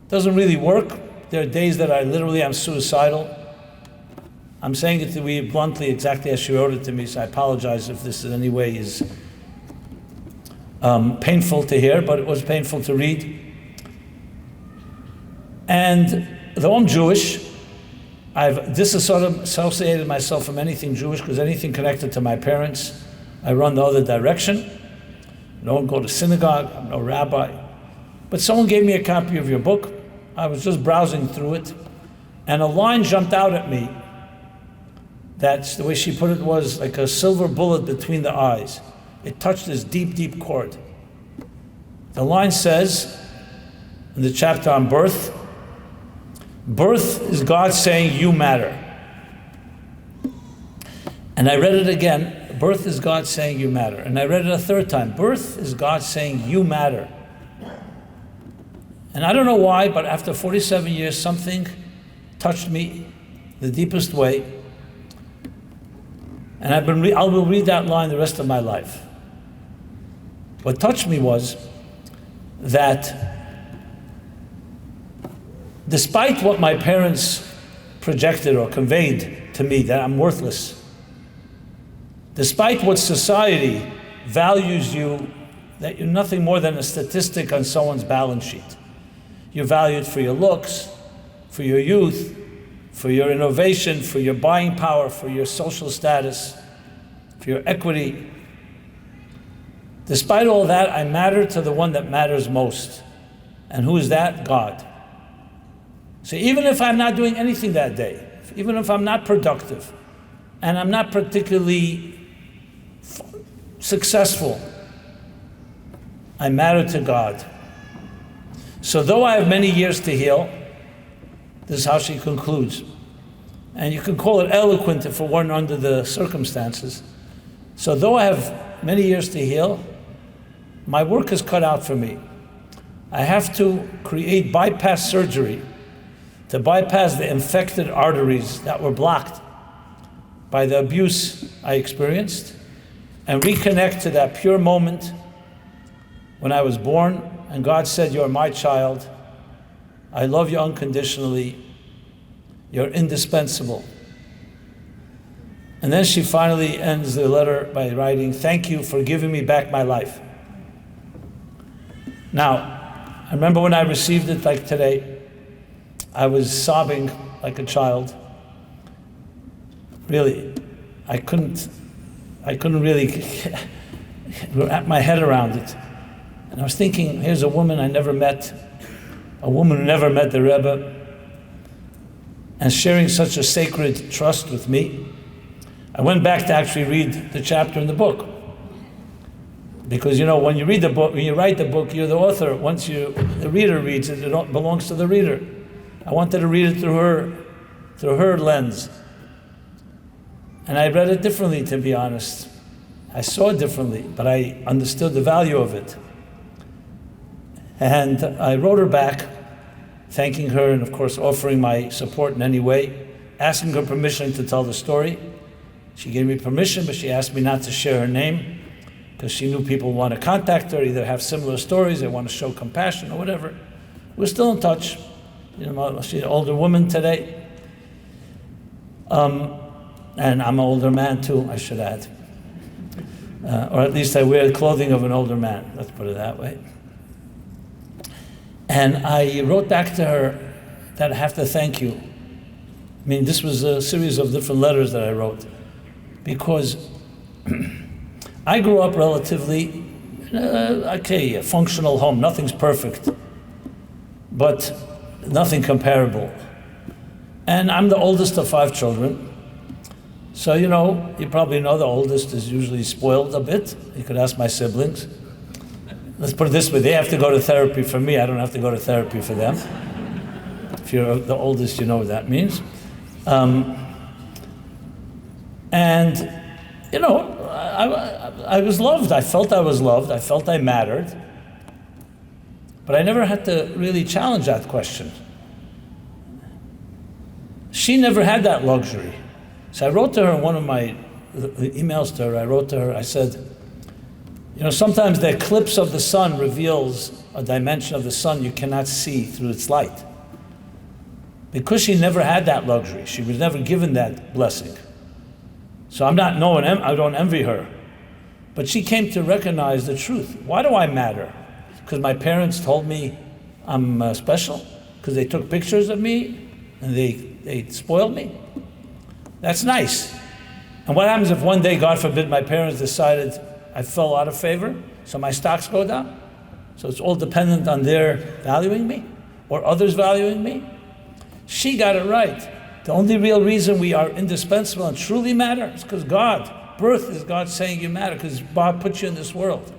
Doesn't really work. There are days that I literally am suicidal. I'm saying it to you bluntly, exactly as she wrote it to me, so I apologize if this in any way is painful to hear, but it was painful to read. And though I'm Jewish, I've disassociated myself from anything Jewish, because anything connected to my parents, I run the other direction. I don't go to synagogue, I'm no rabbi. But someone gave me a copy of your book. I was just browsing through it, and a line jumped out at me. That's the way she put it, was like a silver bullet between the eyes. It touched this deep, deep chord. The line says, in the chapter on birth, birth is God saying, you matter. And I read it again, birth is God saying you matter. And I read it a third time, birth is God saying you matter. And I don't know why, but after 47 years, something touched me the deepest way. And I will read that line the rest of my life. What touched me was that despite what my parents projected or conveyed to me, that I'm worthless, despite what society values you, that you're nothing more than a statistic on someone's balance sheet. You're valued for your looks, for your youth, for your innovation, for your buying power, for your social status, for your equity. Despite all that, I matter to the one that matters most. And who is that? God. So even if I'm not doing anything that day, even if I'm not productive, and I'm not particularly successful. I matter to God. So though I have many years to heal, this is how she concludes. And you can call it eloquent if it weren't under the circumstances. So though I have many years to heal, my work is cut out for me. I have to create bypass surgery to bypass the infected arteries that were blocked by the abuse I experienced and reconnect to that pure moment when I was born and God said, "You're my child. I love you unconditionally. You're indispensable." And then she finally ends the letter by writing, "Thank you for giving me back my life." Now, I remember when I received it like today, I was sobbing like a child. Really, I couldn't really wrap my head around it. And I was thinking, here's a woman I never met, a woman who never met the Rebbe, and sharing such a sacred trust with me. I went back to actually read the chapter in the book. Because when you read the book, when you write the book, you're the author. Once the reader reads it, it belongs to the reader. I wanted to read it through her lens. And I read it differently, to be honest. I saw it differently, but I understood the value of it. And I wrote her back, thanking her and of course offering my support in any way, asking her permission to tell the story. She gave me permission, but she asked me not to share her name because she knew people want to contact her, either have similar stories, they want to show compassion or whatever. We're still in touch. She's an older woman today. And I'm an older man too, I should add. Or at least I wear the clothing of an older man, let's put it that way. And I wrote back to her that I have to thank you. I mean, this was a series of different letters that I wrote because I grew up relatively, a functional home. Nothing's perfect, but nothing comparable. And I'm the oldest of 5 children. So, you probably know the oldest is usually spoiled a bit. You could ask my siblings. Let's put it this way, they have to go to therapy for me, I don't have to go to therapy for them. If you're the oldest, you know what that means. I was loved, I felt I was loved, I felt I mattered. But I never had to really challenge that question. She never had that luxury. So I wrote to her in one of my emails to her, I said, sometimes the eclipse of the sun reveals a dimension of the sun you cannot see through its light. Because she never had that luxury, she was never given that blessing. So I don't envy her. But she came to recognize the truth. Why do I matter? Because my parents told me I'm special? Because they took pictures of me and they spoiled me? That's nice. And what happens if one day, God forbid, my parents decided I fell out of favor, so my stocks go down? So it's all dependent on their valuing me or others valuing me? She got it right. The only real reason we are indispensable and truly matter is because God. Birth is God saying you matter because God put you in this world.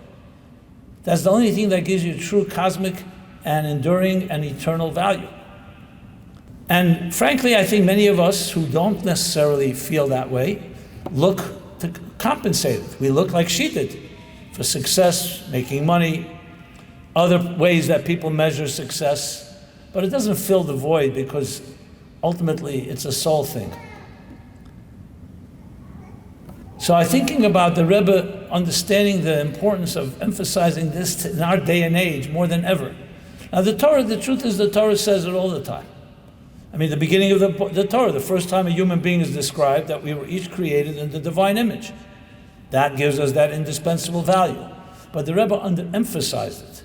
That's the only thing that gives you true cosmic and enduring and eternal value. And frankly, I think many of us who don't necessarily feel that way look to compensate it. We look like she did for success, making money, other ways that people measure success, but it doesn't fill the void because ultimately it's a soul thing. So I'm thinking about the Rebbe understanding the importance of emphasizing this in our day and age more than ever. Now the truth is the Torah says it all the time. I mean, the beginning of the Torah, the first time a human being is described, that we were each created in the divine image. That gives us that indispensable value. But the Rebbe emphasized it.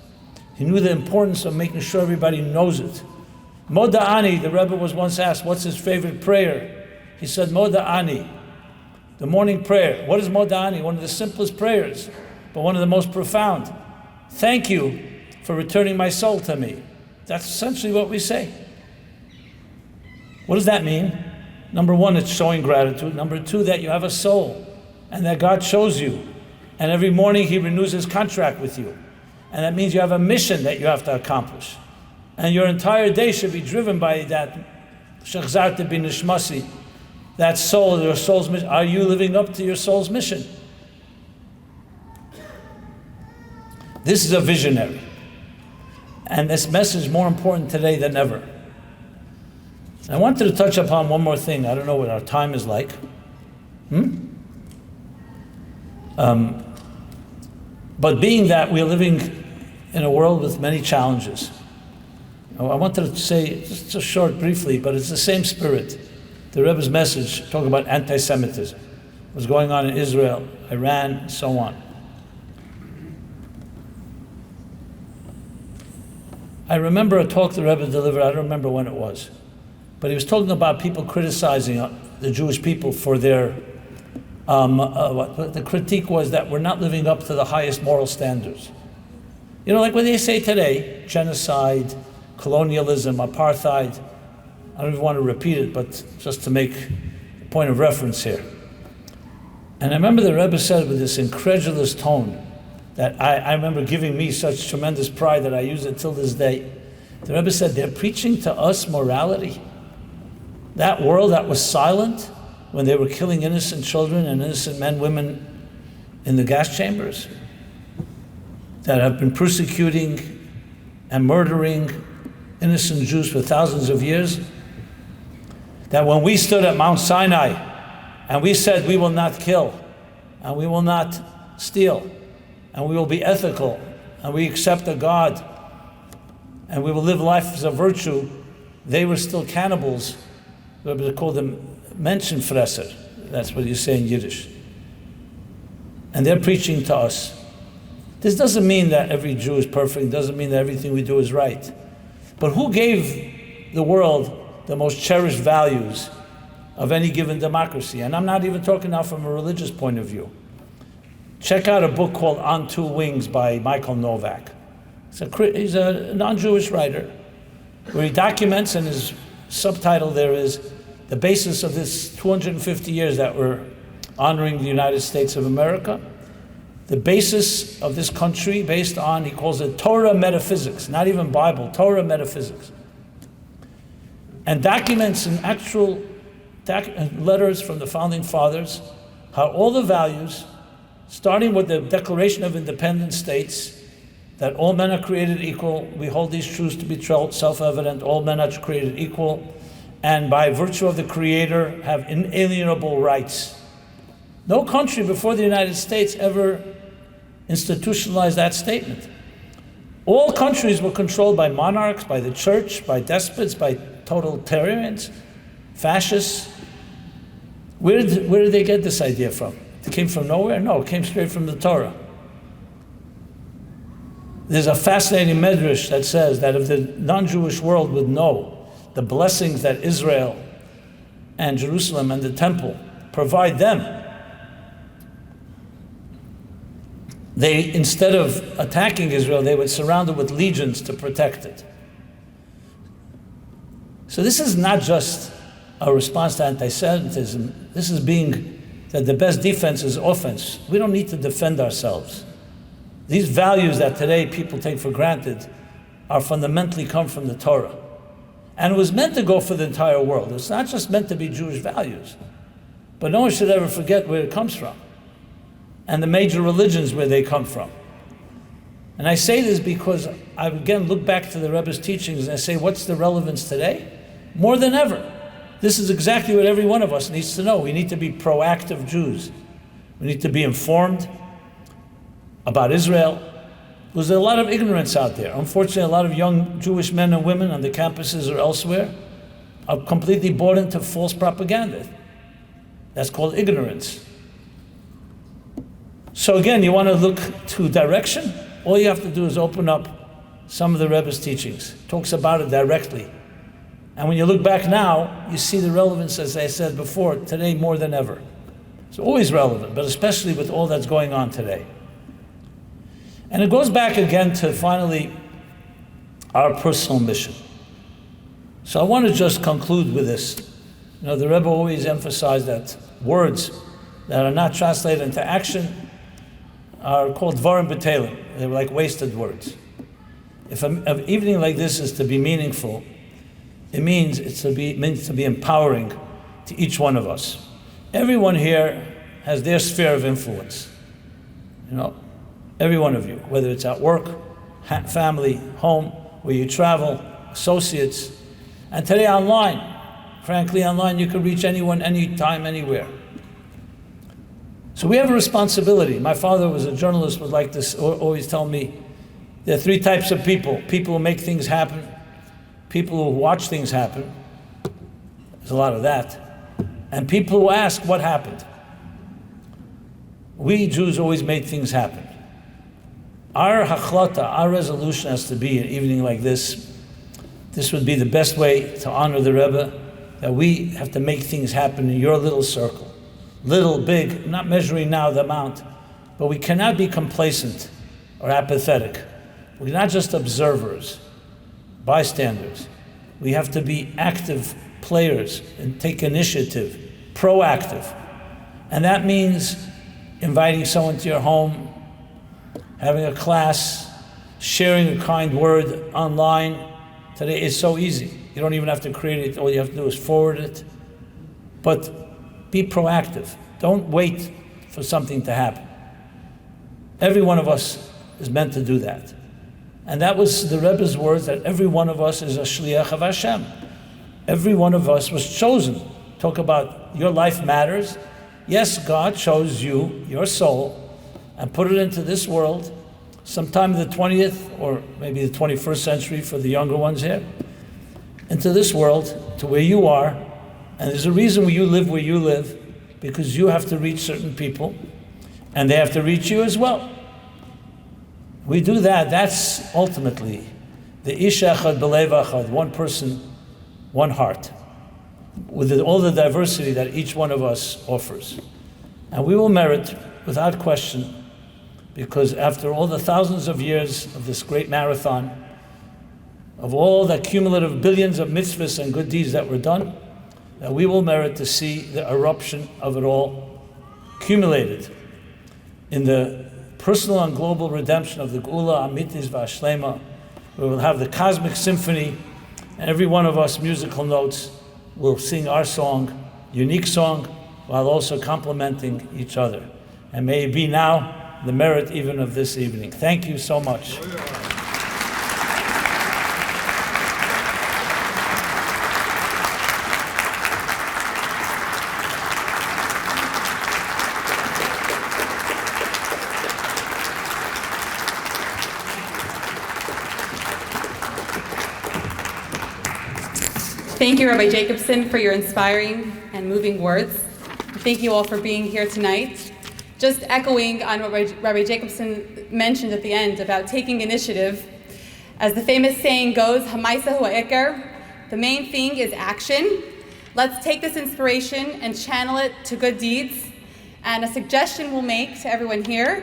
He knew the importance of making sure everybody knows it. Moda'ani, the Rebbe was once asked, what's his favorite prayer? He said, Moda'ani, the morning prayer. What is Moda'ani? One of the simplest prayers, but one of the most profound. Thank you for returning my soul to me. That's essentially what we say. What does that mean? number one, it's showing gratitude. Number two, that you have a soul and that God shows you. And every morning he renews his contract with you. And that means you have a mission that you have to accomplish. And your entire day should be driven by that shechzarte binishmasi, that soul, your soul's mission. Are you living up to your soul's mission? This is a visionary. And this message is more important today than ever. I wanted to touch upon one more thing. I don't know what our time is like. But being that we're living in a world with many challenges, I wanted to say just short, briefly, but it's the same spirit. The Rebbe's message talking about anti-Semitism, what's going on in Israel, Iran, and so on. I remember a talk the Rebbe delivered, I don't remember when it was, but he was talking about people criticizing the Jewish people for their, what the critique was that we're not living up to the highest moral standards. You know, like what they say today, genocide, colonialism, apartheid. I don't even want to repeat it, but just to make a point of reference here. And I remember the Rebbe said with this incredulous tone, that I remember giving me such tremendous pride that I use it till this day. The Rebbe said, they're preaching to us morality. That world that was silent when they were killing innocent children and innocent men, women in the gas chambers, that have been persecuting and murdering innocent Jews for thousands of years, that when we stood at Mount Sinai and we said we will not kill and we will not steal, and we will be ethical, and we accept a God, and we will live life as a virtue, they were still cannibals. They called them Menschenfresser. That's what you say in Yiddish. And they're preaching to us. This doesn't mean that every Jew is perfect, doesn't mean that everything we do is right. But who gave the world the most cherished values of any given democracy? And I'm not even talking now from a religious point of view. Check out a book called On Two Wings by Michael Novak. He's a non-Jewish writer, where he documents, and his subtitle there is, the basis of this 250 years that we're honoring the United States of America, the basis of this country based on, he calls it Torah metaphysics, not even Bible, Torah metaphysics. And documents in actual letters from the founding fathers, how all the values, starting with the Declaration of Independent States, that all men are created equal, we hold these truths to be self-evident, all men are created equal, and by virtue of the Creator have inalienable rights. No country before the United States ever institutionalized that statement. All countries were controlled by monarchs, by the church, by despots, by totalitarians, fascists. Where did they get this idea from? It came from nowhere? No, it came straight from the Torah. There's a fascinating medrash that says that if the non-Jewish world would know the blessings that Israel and Jerusalem and the temple provide them, they, instead of attacking Israel, they would surround it with legions to protect it. So this is not just a response to anti-Semitism. This is being that the best defense is offense. We don't need to defend ourselves. These values that today people take for granted are fundamentally come from the Torah. And it was meant to go for the entire world. It's not just meant to be Jewish values. But no one should ever forget where it comes from, and the major religions where they come from. And I say this because I again look back to the Rebbe's teachings and I say, what's the relevance today? More than ever. This is exactly what every one of us needs to know. We need to be proactive Jews. We need to be informed about Israel. There's a lot of ignorance out there. Unfortunately, a lot of young Jewish men and women on the campuses or elsewhere are completely bought into false propaganda. That's called ignorance. So again, you want to look to direction? All you have to do is open up some of the Rebbe's teachings. It talks about it directly. And when you look back now, you see the relevance, as I said before, today more than ever. It's always relevant, but especially with all that's going on today. And it goes back again to finally our personal mission. So I want to just conclude with this. You know, the Rebbe always emphasized that words that are not translated into action are called dvarim b'telim. They're like wasted words. If an evening like this is to be meaningful, it means to be empowering to each one of us. Everyone here has their sphere of influence. You know, every one of you, whether it's at work, family, home, where you travel, associates, and today online. Frankly, online you can reach anyone, anytime, anywhere. So we have a responsibility. My father was a journalist, would like to always tell me, there are three types of people. People who make things happen, people who watch things happen, there's a lot of that, and people who ask what happened. We Jews always made things happen. Our hachlata, our resolution has to be an evening like this. This would be the best way to honor the Rebbe, that we have to make things happen in your little circle. Little, big, not measuring now the amount, but we cannot be complacent or apathetic. We're not just observers, bystanders. We have to be active players and take initiative, proactive. And that means inviting someone to your home, having a class, sharing a kind word online. Today it's so easy. You don't even have to create it. All you have to do is forward it. But be proactive. Don't wait for something to happen. Every one of us is meant to do that. And that was the Rebbe's words, that every one of us is a shliach of Hashem. Every one of us was chosen. Talk about your life matters. Yes, God chose you, your soul, and put it into this world sometime in the 20th or maybe the 21st century for the younger ones here, into this world, to where you are. And there's a reason why you live, because you have to reach certain people, and they have to reach you as well. We do that, that's ultimately the ish echad b'lev echad, one person, one heart, with all the diversity that each one of us offers. And we will merit, without question, because after all the thousands of years of this great marathon, of all the cumulative billions of mitzvahs and good deeds that were done, that we will merit to see the eruption of it all accumulated in the personal and global redemption of the Geula Amitis V'Ashlema. We will have the cosmic symphony, and every one of us musical notes will sing our song, unique song, while also complementing each other. And may it be now the merit even of this evening. Thank you so much. Thank you, Rabbi Jacobson, for your inspiring and moving words. Thank you all for being here tonight. Just echoing on what Rabbi Jacobson mentioned at the end about taking initiative. As the famous saying goes, Hamaisa hu ha'ikar, the main thing is action. Let's take this inspiration and channel it to good deeds. And a suggestion we'll make to everyone here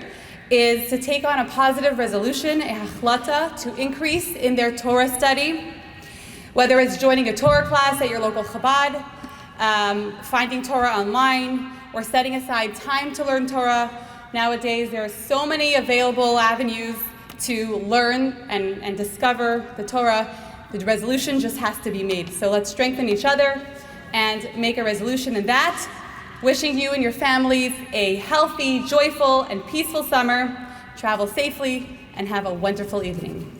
is to take on a positive resolution, a hachlata, to increase in their Torah study. Whether it's joining a Torah class at your local Chabad, finding Torah online, or setting aside time to learn Torah. Nowadays, there are so many available avenues to learn and discover the Torah. The resolution just has to be made. So let's strengthen each other and make a resolution in that. Wishing you and your families a healthy, joyful, and peaceful summer. Travel safely and have a wonderful evening.